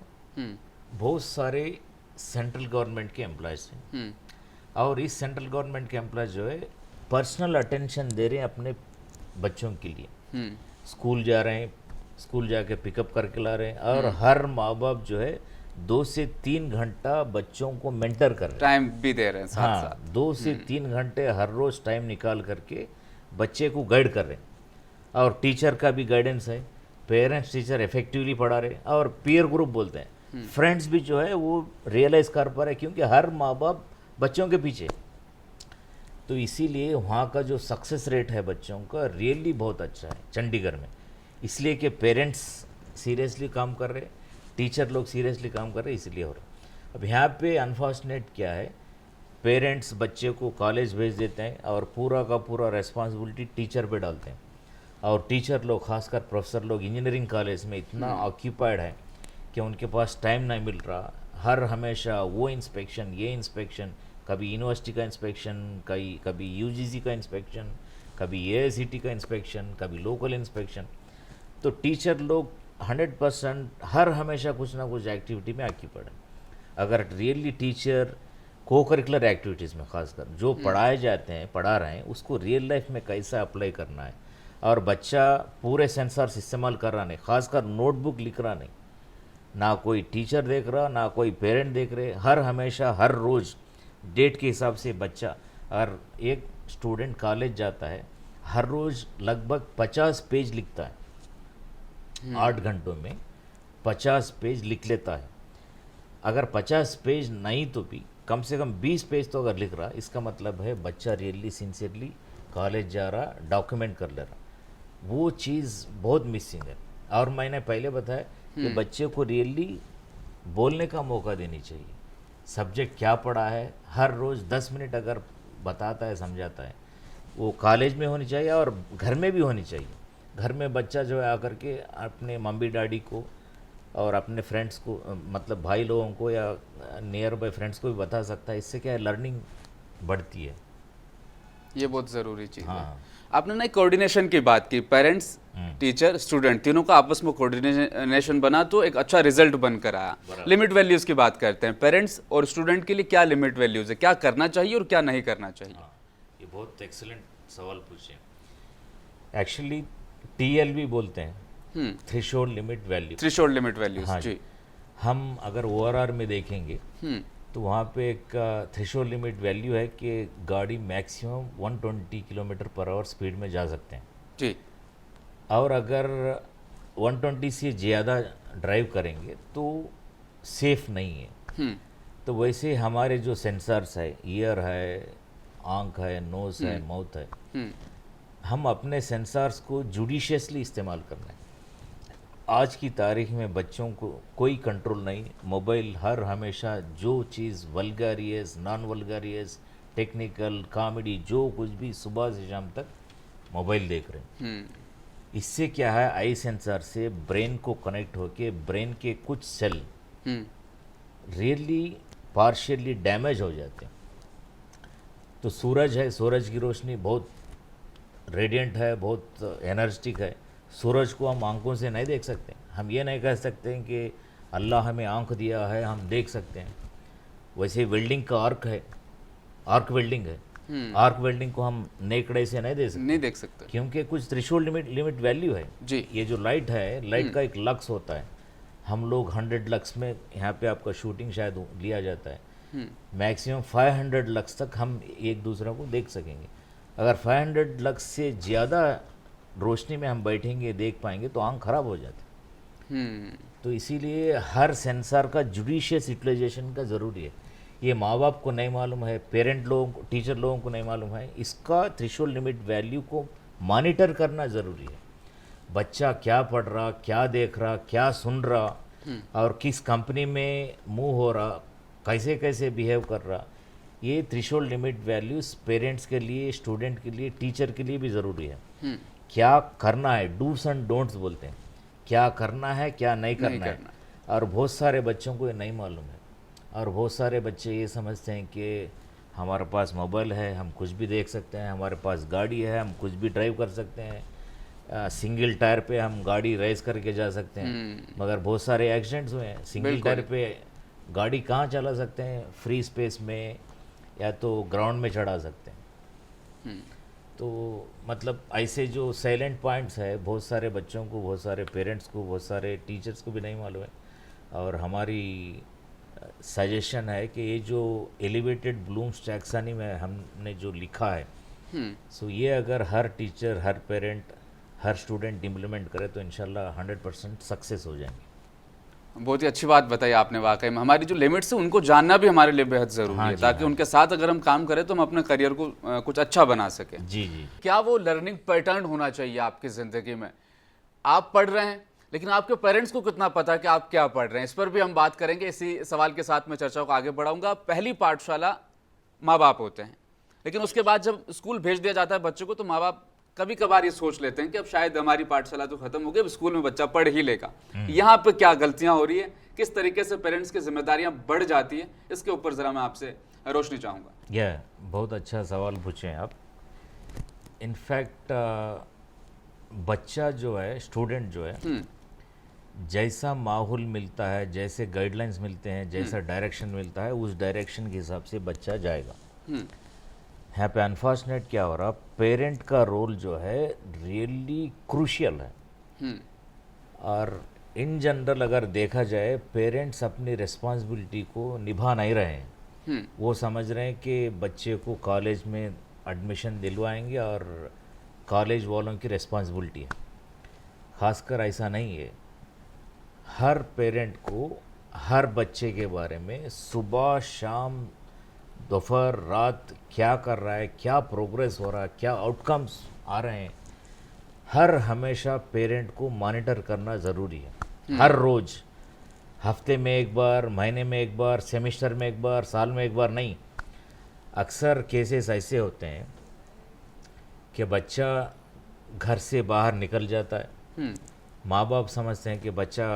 Speaker 2: बहुत सारे सेंट्रल गवर्नमेंट के एम्प्लॉयज़ हैं, और इस सेंट्रल गवर्नमेंट के एम्प्लॉयज़ जो है पर्सनल अटेंशन दे रहे हैं अपने बच्चों के लिए। स्कूल जा रहे हैं, स्कूल जाके पिकअप करके ला रहे हैं, और हर माँ बाप जो है 2 से 3 घंटा बच्चों को मेंटर कर रहे हैं।
Speaker 3: टाइम भी दे रहे हैं साथ
Speaker 2: हाँ,
Speaker 3: साथ।
Speaker 2: 2 से 3 घंटे हर रोज टाइम निकाल करके बच्चे को गाइड कर रहे हैं, और टीचर का भी गाइडेंस है, पेरेंट्स टीचर इफेक्टिवली पढ़ा रहे हैं, और पीयर ग्रुप बोलते हैं, फ्रेंड्स भी जो है वो रियलाइज कर पा रहे हैं, क्योंकि हर माँ बाप बच्चों के पीछे। तो इसीलिए वहाँ का जो सक्सेस रेट है बच्चों का रियली बहुत अच्छा है चंडीगढ़ में, इसलिए कि पेरेंट्स सीरियसली काम कर रहे हैं, टीचर लोग सीरियसली काम कर रहे हैं, इसलिए हो रहा है। अब यहाँ पे अनफॉर्चुनेट क्या है, पेरेंट्स बच्चे को कॉलेज भेज देते हैं और पूरा का पूरा रेस्पॉन्सिबिलिटी टीचर पे डालते हैं, और टीचर लोग, खासकर प्रोफेसर लोग इंजीनियरिंग कॉलेज में इतना ऑक्यूपाइड है कि उनके पास टाइम नहीं मिल रहा। हर हमेशा वो इंस्पेक्शन, ये इंस्पेक्शन, कभी यूनिवर्सिटी का इंस्पेक्शन, कभी यूजीसी का इंस्पेक्शन, कभी एआईसीटी का इंस्पेक्शन, कभी लोकल इंस्पेक्शन। तो टीचर लोग 100% हर हमेशा कुछ ना कुछ एक्टिविटी में ऑक्यूपाइड है। अगर रियली टीचर को करिकुलर एक्टिविटीज़ में खासकर जो पढ़ाए जाते हैं, पढ़ा रहे हैं, उसको रियल लाइफ में कैसा अप्लाई करना है, और बच्चा पूरे सेंसर्स इस्तेमाल कर रहा नहीं, खासकर नोटबुक लिख रहा नहीं, ना कोई टीचर देख रहा, ना कोई पेरेंट देख रहे, हर हमेशा हर रोज़ डेट के हिसाब से बच्चा, और एक स्टूडेंट कॉलेज जाता है, हर रोज़ लगभग 50 पेज लिखता है, 8 घंटों में 50 पेज लिख लेता है। अगर 50 पेज नहीं तो भी कम से कम 20 पेज तो अगर लिख रहा, इसका मतलब है बच्चा रियली सिंसियरली कॉलेज जा रहा, डॉक्यूमेंट कर ले रहा। वो चीज़ बहुत मिसिंग है। और मैंने पहले बताया कि बच्चे को रियली बोलने का मौका देनी चाहिए, सब्जेक्ट क्या पढ़ा है, हर रोज़ 10 मिनट अगर बताता है, समझाता है, वो कॉलेज में होनी चाहिए और घर में भी होनी चाहिए। घर में बच्चा जो है आकर के अपने मम्मी डैडी को और अपने फ्रेंड्स को, मतलब भाई लोगों को या नियर बाय फ्रेंड्स को भी बता सकता है। इससे क्या है, लर्निंग बढ़ती है।
Speaker 3: ये बहुत ज़रूरी चीज़ है।
Speaker 2: हाँ।
Speaker 3: आपने ना कोऑर्डिनेशन की बात की, पेरेंट्स, टीचर, स्टूडेंट तीनों का आपस में कोऑर्डिनेशन बना तो एक अच्छा रिजल्ट बनकर आया। लिमिट वैल्यूज़ की बात करते हैं, पेरेंट्स और स्टूडेंट के लिए क्या लिमिट वैल्यूज़ है, क्या करना चाहिए और क्या नहीं करना चाहिए?
Speaker 2: हाँ, ये बहुत एक्सीलेंट सवाल पूछे। एक्चुअली TLV बोलते हैं, threshold limit value.
Speaker 3: Threshold limit values,
Speaker 2: हाँ
Speaker 3: जी।
Speaker 2: हम अगर ORR में देखेंगे तो वहाँ पे एक थ्रेशोल्ड लिमिट वैल्यू है कि गाड़ी maximum 120 kilometre per hour speed में जा सकते हैं
Speaker 3: जी।
Speaker 2: और अगर 120 से ज़्यादा ड्राइव करेंगे तो सेफ नहीं है। तो वैसे हमारे जो सेंसर्स है, ईयर है, आँख है, नोज़ है, माउथ है, हम अपने सेंसर्स को जुडिशियसली इस्तेमाल करना है। आज की तारीख में बच्चों को कोई कंट्रोल नहीं, मोबाइल हर हमेशा जो चीज़ वल्गारियस, नॉन वल्गारियस, टेक्निकल, कॉमेडी, जो कुछ भी सुबह से शाम तक मोबाइल देख रहे हैं। इससे क्या है, आई सेंसर से ब्रेन को कनेक्ट होके ब्रेन के कुछ सेल रियली पार्शियली डैमेज हो जाते हैं। तो सूरज है, सूरज की रोशनी बहुत रेडिएंट है, बहुत एनर्जेटिक है। सूरज को हम आंखों से नहीं देख सकते। हम ये नहीं कह सकते हैं कि अल्लाह हमें आंख दिया है हम देख सकते हैं। वैसे वेल्डिंग का आर्क है, आर्क वेल्डिंग है, आर्क वेल्डिंग को हम नेकड़े से नहीं देख सकते क्योंकि कुछ थ्रेशोल्ड लिमिट वैल्यू है
Speaker 3: जी।
Speaker 2: ये जो लाइट है, लाइट का एक लक्स होता है। हम लोग 100 लक्स में, यहाँ पे आपका शूटिंग शायद लिया जाता है, मैक्सिमम 500 लक्स तक हम एक दूसरे को देख सकेंगे। अगर 500 लक्स से ज़्यादा रोशनी में हम बैठेंगे, देख पाएंगे तो आँख खराब हो जाती। तो इसीलिए हर सेंसर का जुडिशियस यूटिलाइजेशन का ज़रूरी है। ये माँ बाप को नहीं मालूम है, पेरेंट लोगों को, टीचर लोगों को नहीं मालूम है। इसका थ्रेशोल्ड लिमिट वैल्यू को मॉनिटर करना ज़रूरी है। बच्चा क्या पढ़ रहा, क्या देख रहा, क्या सुन रहा, और किस कंपनी में मूव हो रहा, कैसे कैसे बिहेव कर रहा, ये थ्रेशोल्ड लिमिट वैल्यूज पेरेंट्स के लिए, स्टूडेंट के लिए, टीचर के लिए भी ज़रूरी है। क्या करना है, डूस एंड डोंट्स बोलते हैं, क्या करना है, क्या नहीं करना है। और बहुत सारे बच्चों को ये नहीं मालूम है, और बहुत सारे बच्चे ये समझते हैं कि हमारे पास मोबाइल है, हम कुछ भी देख सकते हैं, हमारे पास गाड़ी है, हम कुछ भी ड्राइव कर सकते हैं, सिंगल टायर पे हम गाड़ी रेस करके जा सकते हैं। मगर बहुत सारे एक्सीडेंट्स हुए हैं। सिंगल टायर पे गाड़ी कहाँ चला सकते हैं, फ्री स्पेस में या तो ग्राउंड में चढ़ा सकते हैं। तो मतलब ऐसे जो साइलेंट पॉइंट्स है बहुत सारे बच्चों को, बहुत सारे पेरेंट्स को, बहुत सारे टीचर्स को भी नहीं मालूम है। और हमारी सजेशन है कि ये जो एलिवेटेड ब्लूम्स टैक्सोनॉमी में हमने जो लिखा है, सो ये अगर हर टीचर, हर पेरेंट, हर स्टूडेंट इम्प्लीमेंट करे तो इंशाल्लाह 100% सक्सेस हो जाएंगे।
Speaker 3: बहुत ही अच्छी बात बताई आपने। वाकई में हमारी जो लिमिट्स है उनको जानना भी हमारे लिए बेहद ज़रूरी है, ताकि उनके साथ अगर हम काम करें तो हम अपने करियर को कुछ अच्छा बना सकें।
Speaker 2: जी जी।
Speaker 3: क्या वो लर्निंग पैटर्न होना चाहिए आपकी ज़िंदगी में? आप पढ़ रहे हैं लेकिन आपके पेरेंट्स को कितना पता है कि आप क्या पढ़ रहे हैं? इस पर भी हम बात करेंगे। इसी सवाल के साथ मैं चर्चा को आगे बढ़ाऊंगा। पहली पाठशाला माँ बाप होते हैं, लेकिन उसके बाद जब स्कूल भेज दिया जाता है बच्चों को, तो माँ बाप कभी कभार ये सोच लेते हैं कि अब शायद हमारी पाठशाला तो खत्म हो गई, अब स्कूल में बच्चा पढ़ ही लेगा। यहाँ पे क्या गलतियां हो रही है, किस तरीके से पेरेंट्स की जिम्मेदारियां बढ़ जाती है, इसके ऊपर जरा मैं आपसे रोशनी चाहूँगा।
Speaker 2: यह बहुत अच्छा सवाल पूछे आप। इनफैक्ट बच्चा जो है, स्टूडेंट जो है, जैसा माहौल मिलता है, जैसे गाइडलाइंस मिलते हैं, जैसा डायरेक्शन मिलता है, उस डायरेक्शन के हिसाब से बच्चा जाएगा। यहाँ पे अनफॉर्चुनेट क्या हो रहा, पेरेंट का रोल जो है रियली क्रूशियल है। और इन जनरल अगर देखा जाए, पेरेंट्स अपनी रिस्पॉन्सिबिलिटी को निभा नहीं रहे हैं। वो समझ रहे हैं कि बच्चे को कॉलेज में एडमिशन दिलवाएंगे और कॉलेज वालों की रिस्पॉन्सिबिलिटी है। खासकर ऐसा नहीं है। हर पेरेंट को हर बच्चे के बारे में सुबह शाम दोपहर रात क्या कर रहा है, क्या प्रोग्रेस हो रहा है, क्या आउटकम्स आ रहे हैं, हर हमेशा पेरेंट को मॉनिटर करना ज़रूरी है। हर रोज़, हफ्ते में एक बार, महीने में एक बार, सेमेस्टर में एक बार, साल में एक बार नहीं। अक्सर केसेस ऐसे होते हैं कि बच्चा घर से बाहर निकल जाता है, माँ बाप समझते हैं कि बच्चा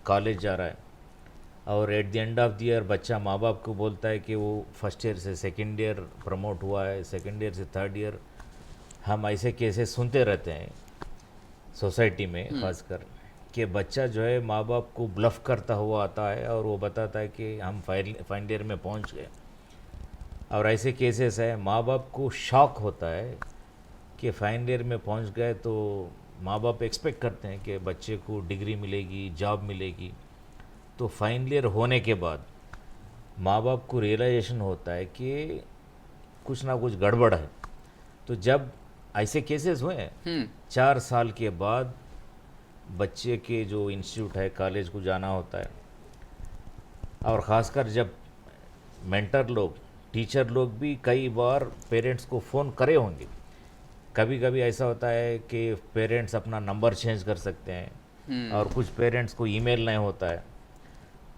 Speaker 2: कॉलेज जा रहा है, और at the end of the year बच्चा माँ बाप को बोलता है कि वो फर्स्ट ईयर से सेकंड ईयर प्रमोट हुआ है, सेकंड ईयर से थर्ड ईयर। हम ऐसे केसेस सुनते रहते हैं सोसाइटी में, खासकर कि बच्चा जो है माँ बाप को ब्लफ करता हुआ आता है और वो बताता है कि हम फाइनल ईयर में पहुंच गए। और ऐसे केसेस है, माँ बाप को शॉक होता है कि फाइनल ईयर में पहुंच गए, तो माँ बाप एक्सपेक्ट करते हैं कि बच्चे को डिग्री मिलेगी, जॉब मिलेगी। तो फाइनल ईयर होने के बाद माँ बाप को रियलाइजेशन होता है कि कुछ ना कुछ गड़बड़ है। तो जब ऐसे केसेस हुए हैं, 4 साल के बाद बच्चे के जो इंस्टीट्यूट है, कॉलेज को जाना होता है। और ख़ासकर जब मेंटर लोग, टीचर लोग भी कई बार पेरेंट्स को फ़ोन करे होंगे। कभी कभी ऐसा होता है कि पेरेंट्स अपना नंबर चेंज कर सकते हैं, और कुछ पेरेंट्स को ईमेल नहीं होता है।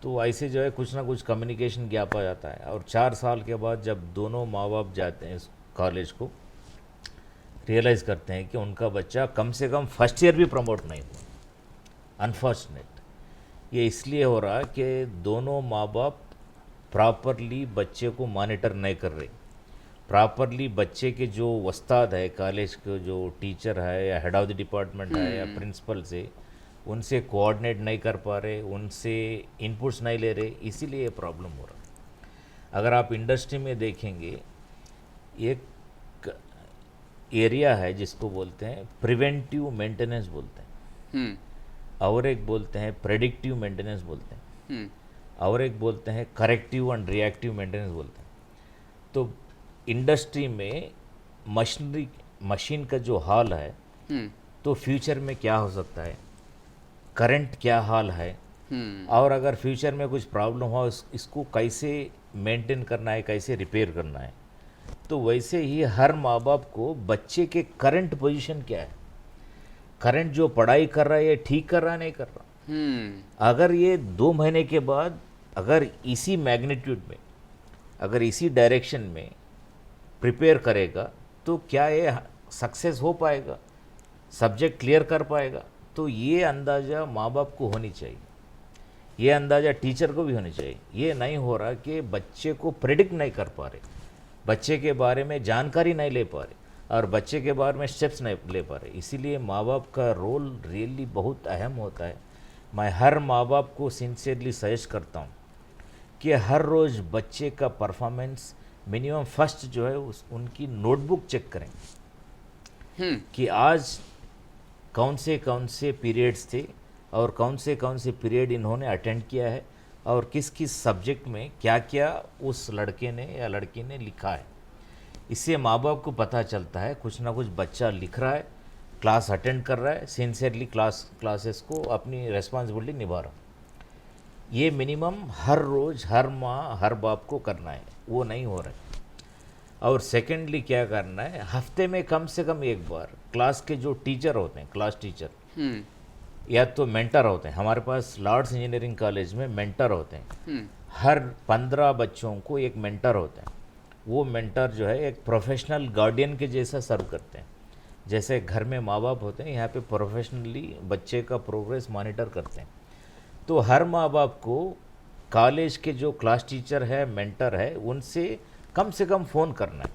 Speaker 2: तो ऐसे जो है कुछ ना कुछ कम्युनिकेशन गैप आ जाता है। और 4 साल के बाद जब दोनों माँ बाप जाते हैं कॉलेज को, रियलाइज़ करते हैं कि उनका बच्चा कम से कम फर्स्ट ईयर भी प्रमोट नहीं हुआ। अनफॉर्चुनेट ये इसलिए हो रहा कि दोनों माँ बाप प्रॉपरली बच्चे को मॉनिटर नहीं कर रहे, प्रॉपरली बच्चे के जो उस्ताद है, कॉलेज के जो टीचर है या हेड ऑफ द डिपार्टमेंट है या प्रिंसिपल से, उनसे कोऑर्डिनेट नहीं कर पा रहे, उनसे इनपुट्स नहीं ले रहे, इसीलिए ये प्रॉब्लम हो रहा है। अगर आप इंडस्ट्री में देखेंगे, एक एरिया है जिसको बोलते हैं प्रिवेंटिव मेंटेनेंस बोलते हैं, और एक बोलते हैं प्रेडिक्टिव मेंटेनेंस बोलते हैं, और एक बोलते हैं करेक्टिव एंड रिएक्टिव मेंटेनेंस बोलते हैं। तो इंडस्ट्री में मशीन का जो हाल है, तो फ्यूचर में क्या हो सकता है, करंट क्या हाल है, और अगर फ्यूचर में कुछ प्रॉब्लम हो इसको कैसे मेंटेन करना है, कैसे रिपेयर करना है। तो वैसे ही हर माँ बाप को बच्चे के करंट पोजीशन क्या है, करंट जो पढ़ाई कर रहा है ये ठीक कर रहा है नहीं कर रहा। अगर ये 2 महीने के बाद अगर इसी मैग्नीट्यूड में, अगर इसी डायरेक्शन में प्रिपेयर करेगा, तो क्या ये सक्सेस हो पाएगा, सब्जेक्ट क्लियर कर पाएगा। तो ये अंदाज़ा माँ बाप को होनी चाहिए, ये अंदाज़ा टीचर को भी होनी चाहिए। ये नहीं हो रहा कि बच्चे को प्रेडिक्ट नहीं कर पा रहे, बच्चे के बारे में जानकारी नहीं ले पा रहे, और बच्चे के बारे में स्टेप्स नहीं ले पा रहे। इसीलिए माँ बाप का रोल रियली बहुत अहम होता है। मैं हर माँ बाप को सिंसियरली सजेस्ट करता हूँ कि हर रोज़ बच्चे का परफॉर्मेंस मिनिमम फर्स्ट जो है उनकी नोटबुक चेक करें। कि आज कौन से पीरियड्स थे और कौन से पीरियड इन्होंने अटेंड किया है और किस किस सब्जेक्ट में क्या क्या उस लड़के ने या लड़की ने लिखा है। इससे माँ बाप को पता चलता है कुछ ना कुछ बच्चा लिख रहा है, क्लास अटेंड कर रहा है, सिंसियरली क्लासेस को अपनी रिस्पॉन्सिबिलिटी निभा रहा है। ये मिनिमम हर रोज़ हर माँ हर बाप को करना है, वो नहीं हो रहा है। और सेकेंडली क्या करना है, हफ्ते में कम से कम एक बार क्लास के जो टीचर होते हैं, क्लास टीचर या तो मेंटर होते हैं, हमारे पास लॉर्ड्स इंजीनियरिंग कॉलेज में मेंटर होते हैं। हर 15 बच्चों को एक मेंटर होता है। वो मेंटर जो है एक प्रोफेशनल गार्डियन के जैसा सर्व करते हैं। जैसे घर में माँ बाप होते हैं, यहाँ पे प्रोफेशनली बच्चे का प्रोग्रेस मॉनिटर करते हैं। तो हर माँ बाप को कॉलेज के जो क्लास टीचर है, मेंटर है, उनसे कम से कम फ़ोन करना है,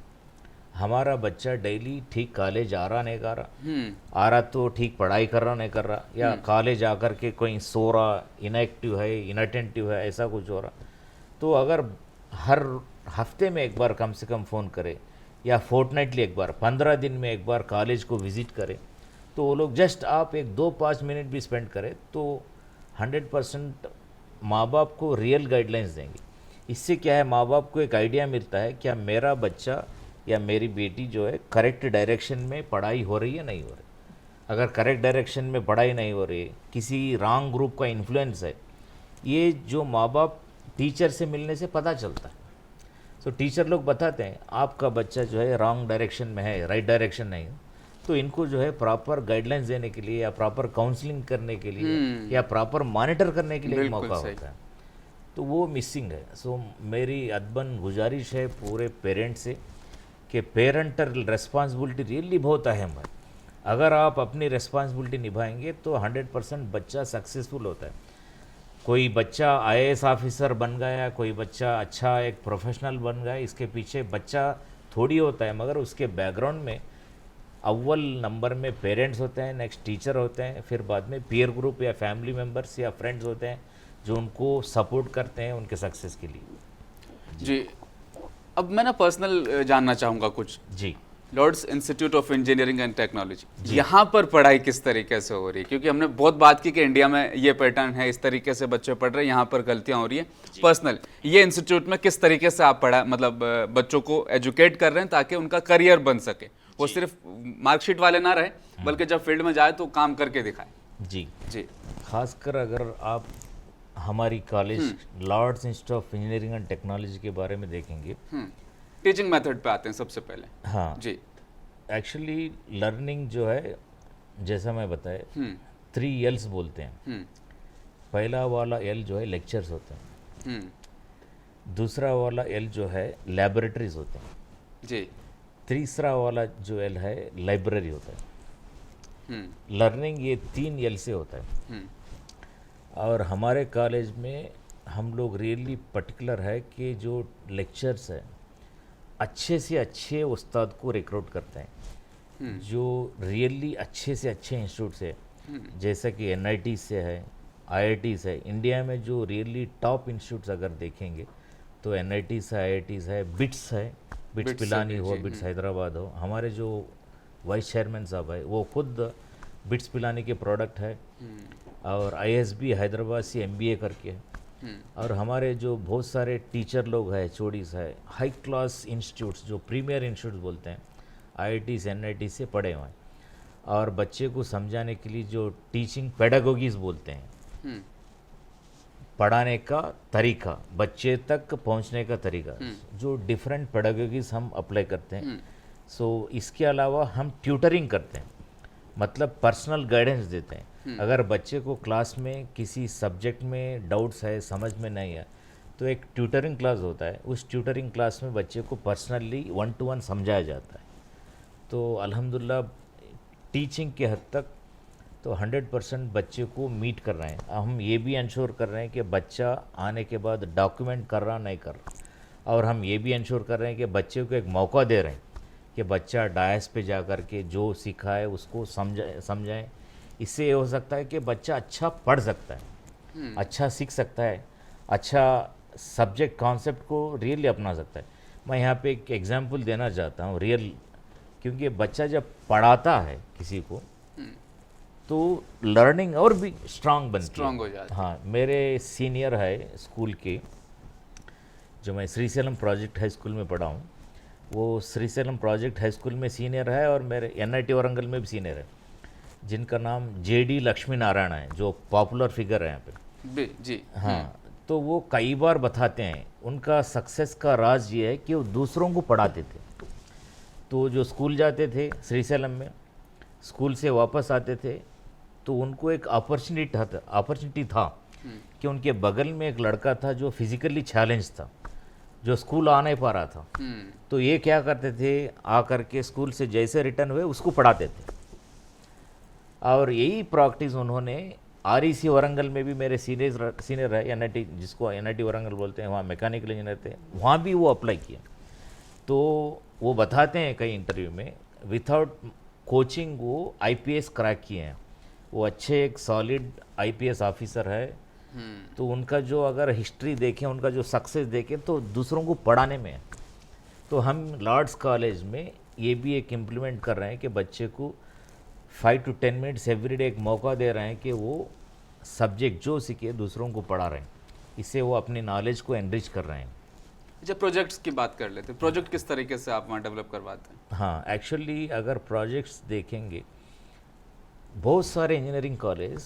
Speaker 2: हमारा बच्चा डेली ठीक कॉलेज आ रहा नहीं आ रहा तो ठीक पढ़ाई कर रहा नहीं कर रहा, या कॉलेज आकर के कोई सो रहा, इनएक्टिव है, इनअटेंटिव है, ऐसा कुछ हो रहा। तो अगर हर हफ्ते में एक बार कम से कम फ़ोन करे या फोर्टनाइटली एक बार, 15 दिन में एक बार कॉलेज को विज़िट करें, तो वो लोग जस्ट आप एक 2-5 मिनट भी स्पेंड करें तो 100% माँ बाप को रियल गाइडलाइंस देंगे। इससे क्या है, माँ बाप को एक आइडिया मिलता है क्या मेरा बच्चा या मेरी बेटी जो है करेक्ट डायरेक्शन में पढ़ाई हो रही है, नहीं हो रही। अगर करेक्ट डायरेक्शन में पढ़ाई नहीं हो रही, किसी रॉन्ग ग्रुप का इन्फ्लुएंस है, ये जो माँ बाप टीचर से मिलने से पता चलता है। तो टीचर लोग बताते हैं आपका बच्चा जो है रॉन्ग डायरेक्शन में है, राइट डायरेक्शन नहीं है। तो इनको जो है प्रॉपर गाइडलाइंस देने के लिए या प्रॉपर काउंसलिंग करने के लिए या प्रॉपर मॉनिटर करने के लिए एक मौका होता है, तो वो मिसिंग है। सो मेरी अदबन गुजारिश है पूरे पेरेंट्स से कि पेरेंटल रिस्पॉन्सिबिलिटी रियली बहुत अहम है। अगर आप अपनी रिस्पॉन्सिबिलिटी निभाएंगे तो 100% बच्चा सक्सेसफुल होता है। कोई बच्चा IAS ऑफिसर बन गया, कोई बच्चा अच्छा एक प्रोफेशनल बन गया, इसके पीछे बच्चा थोड़ी होता है, मगर उसके बैकग्राउंड में अव्वल नंबर में पेरेंट्स होते हैं, नेक्स्ट टीचर होते हैं, फिर बाद में पीयर ग्रुप या फैमिली मेम्बर्स या फ्रेंड्स होते हैं जो उनको सपोर्ट करते हैं उनके सक्सेस के लिए।
Speaker 3: जी, अब मैं ना पर्सनल जानना चाहूँगा कुछ।
Speaker 2: जी,
Speaker 3: Lords Institute of Engineering and Technology, यहाँ पर पढ़ाई किस तरीके से हो रही है? क्योंकि हमने बहुत बात की कि इंडिया में ये पैटर्न है, इस तरीके से बच्चे पढ़ रहे हैं, यहाँ पर गलतियाँ हो रही हैं। पर्सनल ये इंस्टीट्यूट में किस तरीके से आप पढ़ा, मतलब बच्चों को एजुकेट कर रहे हैं ताकि उनका करियर बन सके, वो सिर्फ मार्कशीट वाले ना रहे, बल्कि जब फील्ड में जाए तो काम करके दिखाए।
Speaker 2: जी
Speaker 3: जी,
Speaker 2: खासकर अगर आप हमारी college Lords Institute of Engineering and Technology के बारे में देखेंगे,
Speaker 3: टीचिंग मेथड पे आते हैं सबसे पहले।
Speaker 2: हाँ
Speaker 3: जी,
Speaker 2: एक्चुअली लर्निंग जो है, जैसा मैं बताया, 3 L's बोलते हैं। पहला वाला L जो है लेक्चर्स होते हैं, दूसरा वाला L जो है लैबोरेटरीज होते हैं
Speaker 3: जी,
Speaker 2: तीसरा वाला जो L है लाइब्रेरी होता है। लर्निंग ये 3 L से होता है। और हमारे कॉलेज में हम लोग रियली पर्टिकुलर है कि जो लेक्चर्स है अच्छे से अच्छे उस्ताद को रिक्रूट करते हैं, जो रियली अच्छे से अच्छे इंस्टीट्यूट से, जैसा कि NIT से है, IIT से है। इंडिया में जो रियली टॉप इंस्टीट्यूट्स अगर देखेंगे तो NIT से, IIT से है, बिट्स है, बिट्स पिलानी हो, बिट्स हैदराबाद हो। हमारे जो वाइस चेयरमैन साहब है वो खुद बिट्स पिलानी के प्रोडक्ट है, और ISB हैदराबाद से MBA करके है। और हमारे जो बहुत सारे टीचर लोग हैं, HODs है, हाई क्लास इंस्टीट्यूट्स जो प्रीमियर इंस्टीट्यूट्स बोलते हैं, IIT से, NIT से पढ़े हुए हैं। और बच्चे को समझाने के लिए जो टीचिंग पेडागोगीज बोलते हैं, पढ़ाने का तरीका, बच्चे तक पहुंचने का तरीका, जो डिफरेंट पेडागोगीज हम अप्लाई करते हैं। सो इसके अलावा हम ट्यूटरिंग करते हैं, मतलब पर्सनल गाइडेंस देते हैं। अगर बच्चे को क्लास में किसी सब्जेक्ट में डाउट्स है, समझ में नहीं है, तो एक ट्यूटरिंग क्लास होता है। उस ट्यूटरिंग क्लास में बच्चे को पर्सनली 1-to-1 समझाया जाता है। तो अल्हम्दुलिल्लाह टीचिंग के हद तक तो 100% बच्चे को मीट कर रहे हैं। हम ये भी इंश्योर कर रहे हैं कि बच्चा आने के बाद डॉक्यूमेंट कर रहा नहीं कर रहा, और हम ये भी इंश्योर कर रहे हैं कि बच्चे को एक मौका दे रहे हैं कि बच्चा डायस पे जा कर के जो सीखा है उसको समझाएं। इससे ये हो सकता है कि बच्चा अच्छा पढ़ सकता है, अच्छा सीख सकता है, अच्छा सब्जेक्ट कॉन्सेप्ट को रियली अपना सकता है। मैं यहाँ पे एक एग्जांपल देना चाहता हूँ रियल, क्योंकि बच्चा जब पढ़ाता है किसी को तो लर्निंग और भी स्ट्रांग बनती
Speaker 3: स्ट्रांग हो जाती है।
Speaker 2: हाँ, मेरे सीनियर है स्कूल के, जो मैं श्रीशैलम प्रोजेक्ट हाई स्कूल में पढ़ा हूँ, वो श्रीशैलम प्रोजेक्ट हाई स्कूल में सीनियर है और मेरे NIT वरंगल में भी सीनियर है, जिनका नाम JD लक्ष्मी नारायण है, जो पॉपुलर फिगर है यहाँ पे।
Speaker 3: जी।
Speaker 2: हाँ, तो वो कई बार बताते हैं उनका सक्सेस का राज ये है कि वो दूसरों को पढ़ाते थे। तो जो स्कूल जाते थे श्रीशैलम में, स्कूल से वापस आते थे तो उनको एक अपॉर्चुनिटी था कि उनके बगल में एक लड़का था जो फिजिकली चैलेंज था, जो स्कूल आ नहीं पा रहा था। तो ये क्या करते थे, आकर के स्कूल से जैसे रिटर्न हुए उसको पढ़ाते थे। और यही प्रैक्टिस उन्होंने REC वरंगल में भी, मेरे सीनियर है NIT, जिसको NIT वरंगल बोलते हैं, वहाँ मैकेनिकल इंजीनियर थे, वहाँ भी वो अप्लाई किया। तो वो बताते हैं कई इंटरव्यू में, विदाउट कोचिंग वो IPS क्रैक किए हैं। वो अच्छे एक सॉलिड IPS ऑफिसर है। तो उनका जो अगर हिस्ट्री देखें, उनका जो सक्सेस देखें तो दूसरों को पढ़ाने में है। तो हम लॉर्ड्स कॉलेज में ये भी एक इम्प्लीमेंट कर रहे हैं कि बच्चे को 5 to 10 मिनट्स एवरी डे एक मौका दे रहे हैं कि वो सब्जेक्ट जो सीखे दूसरों को पढ़ा रहे हैं। इससे वो अपनी नॉलेज को एनरिच कर रहे हैं।
Speaker 3: जब प्रोजेक्ट्स की बात कर लेते हैं, प्रोजेक्ट किस तरीके से आप वहाँ डेवलप करवाते हैं?
Speaker 2: हाँ, एक्चुअली अगर प्रोजेक्ट्स देखेंगे, बहुत सारे engineering college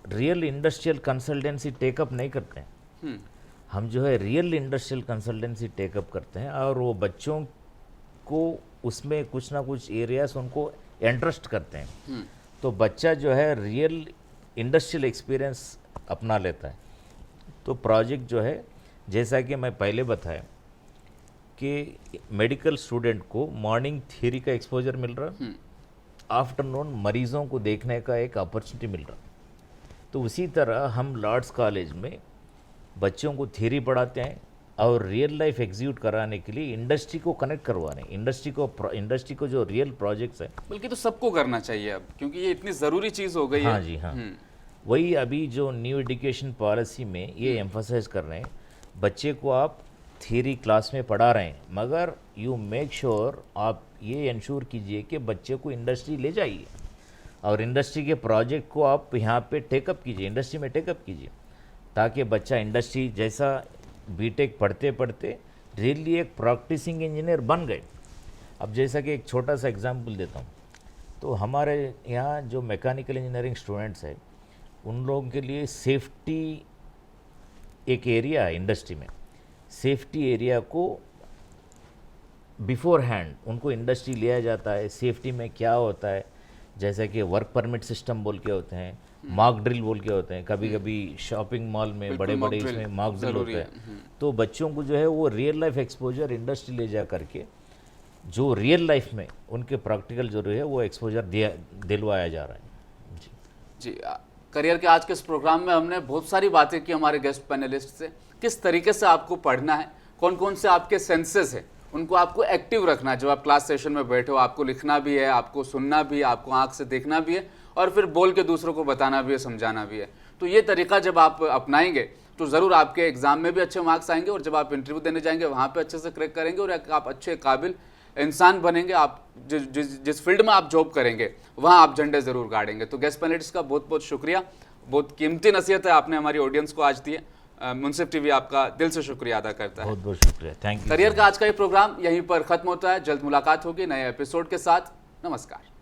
Speaker 2: real industrial consultancy take up नहीं करते हैं। हम जो है रियल इंडस्ट्रियल कंसल्टेंसी टेकअप करते हैं और वो बच्चों को उसमें कुछ ना कुछ एरियाज उनको इंटरेस्ट करते हैं। तो बच्चा जो है रियल इंडस्ट्रियल एक्सपीरियंस अपना लेता है। तो प्रोजेक्ट जो है, जैसा कि मैं पहले बताया कि मेडिकल स्टूडेंट को मॉर्निंग थियरी का एक्सपोजर मिल रहा, आफ्टरनून मरीज़ों को देखने का एक अपॉर्चुनिटी मिल रहा। तो उसी तरह हम लॉर्ड्स कॉलेज में बच्चों को थियरी पढ़ाते हैं और रियल लाइफ एग्जीक्यूट कराने के लिए इंडस्ट्री को कनेक्ट करवाने, इंडस्ट्री को जो रियल प्रोजेक्ट्स हैं,
Speaker 3: बल्कि तो सबको करना चाहिए अब, क्योंकि ये इतनी ज़रूरी चीज़ हो गई है।
Speaker 2: हाँ जी, हाँ, वही अभी जो न्यू एजुकेशन पॉलिसी में ये एम्फसाइज कर रहे हैं, बच्चे को आप थियरी क्लास में पढ़ा रहे हैं, मगर यू मेक श्योर आप ये इंश्योर कीजिए कि बच्चे को इंडस्ट्री ले जाइए और इंडस्ट्री के प्रोजेक्ट को आप यहाँ पे टेकअप कीजिए, इंडस्ट्री में टेकअप कीजिए, ताकि बच्चा इंडस्ट्री जैसा बीटेक पढ़ते पढ़ते रियली एक प्रैक्टिसिंग इंजीनियर बन गए। अब जैसा कि एक छोटा सा एग्जांपल देता हूँ, तो हमारे यहाँ जो मैकेनिकल इंजीनियरिंग स्टूडेंट्स हैं, उन लोगों के लिए सेफ्टी एक एरिया है इंडस्ट्री में। सेफ्टी एरिया को बिफोर हैंड उनको इंडस्ट्री लिया जाता है। सेफ्टी में क्या होता है, जैसे कि वर्क परमिट सिस्टम बोल के होते हैं, मॉक ड्रिल बोल के होते हैं, कभी कभी शॉपिंग मॉल में बड़े बड़े इसमें मॉक ड्रिल होता है। तो बच्चों को जो है वो रियल लाइफ एक्सपोजर इंडस्ट्री ले जा करके जो रियल लाइफ में उनके प्रैक्टिकल जो है वो एक्सपोजर दिलवाया जा रहा है।
Speaker 3: जी, करियर के आज के इस प्रोग्राम में हमने बहुत सारी बातें की हमारे गेस्ट पैनलिस्ट से, किस तरीके से आपको पढ़ना है, कौन कौन से आपके सेंसेस हैं, उनको आपको एक्टिव रखना है। जब आप क्लास सेशन में बैठे हो, आपको लिखना भी है, आपको सुनना भी है, आपको आंख से देखना भी है और फिर बोल के दूसरों को बताना भी है, समझाना भी है। तो ये तरीका जब आप अपनाएंगे तो ज़रूर आपके एग्जाम में भी अच्छे मार्क्स आएंगे और जब आप इंटरव्यू देने जाएंगे वहाँ पे अच्छे से क्रैक करेंगे और आप अच्छे काबिल इंसान बनेंगे। आप जिस फील्ड में आप जॉब करेंगे वहाँ आप झंडे ज़रूर गाड़ेंगे। तो गेस्ट पैनलिस्ट का बहुत बहुत शुक्रिया, बहुत कीमती नसीहत है आपने हमारी ऑडियंस को आज दी है। मुंसिफ टीवी आपका दिल से शुक्रिया अदा करता है।
Speaker 2: बहुत बहुत शुक्रिया, थैंक यू।
Speaker 3: करियर का आज का ये प्रोग्राम यहीं पर खत्म होता है। जल्द मुलाकात होगी नए एपिसोड के साथ। नमस्कार।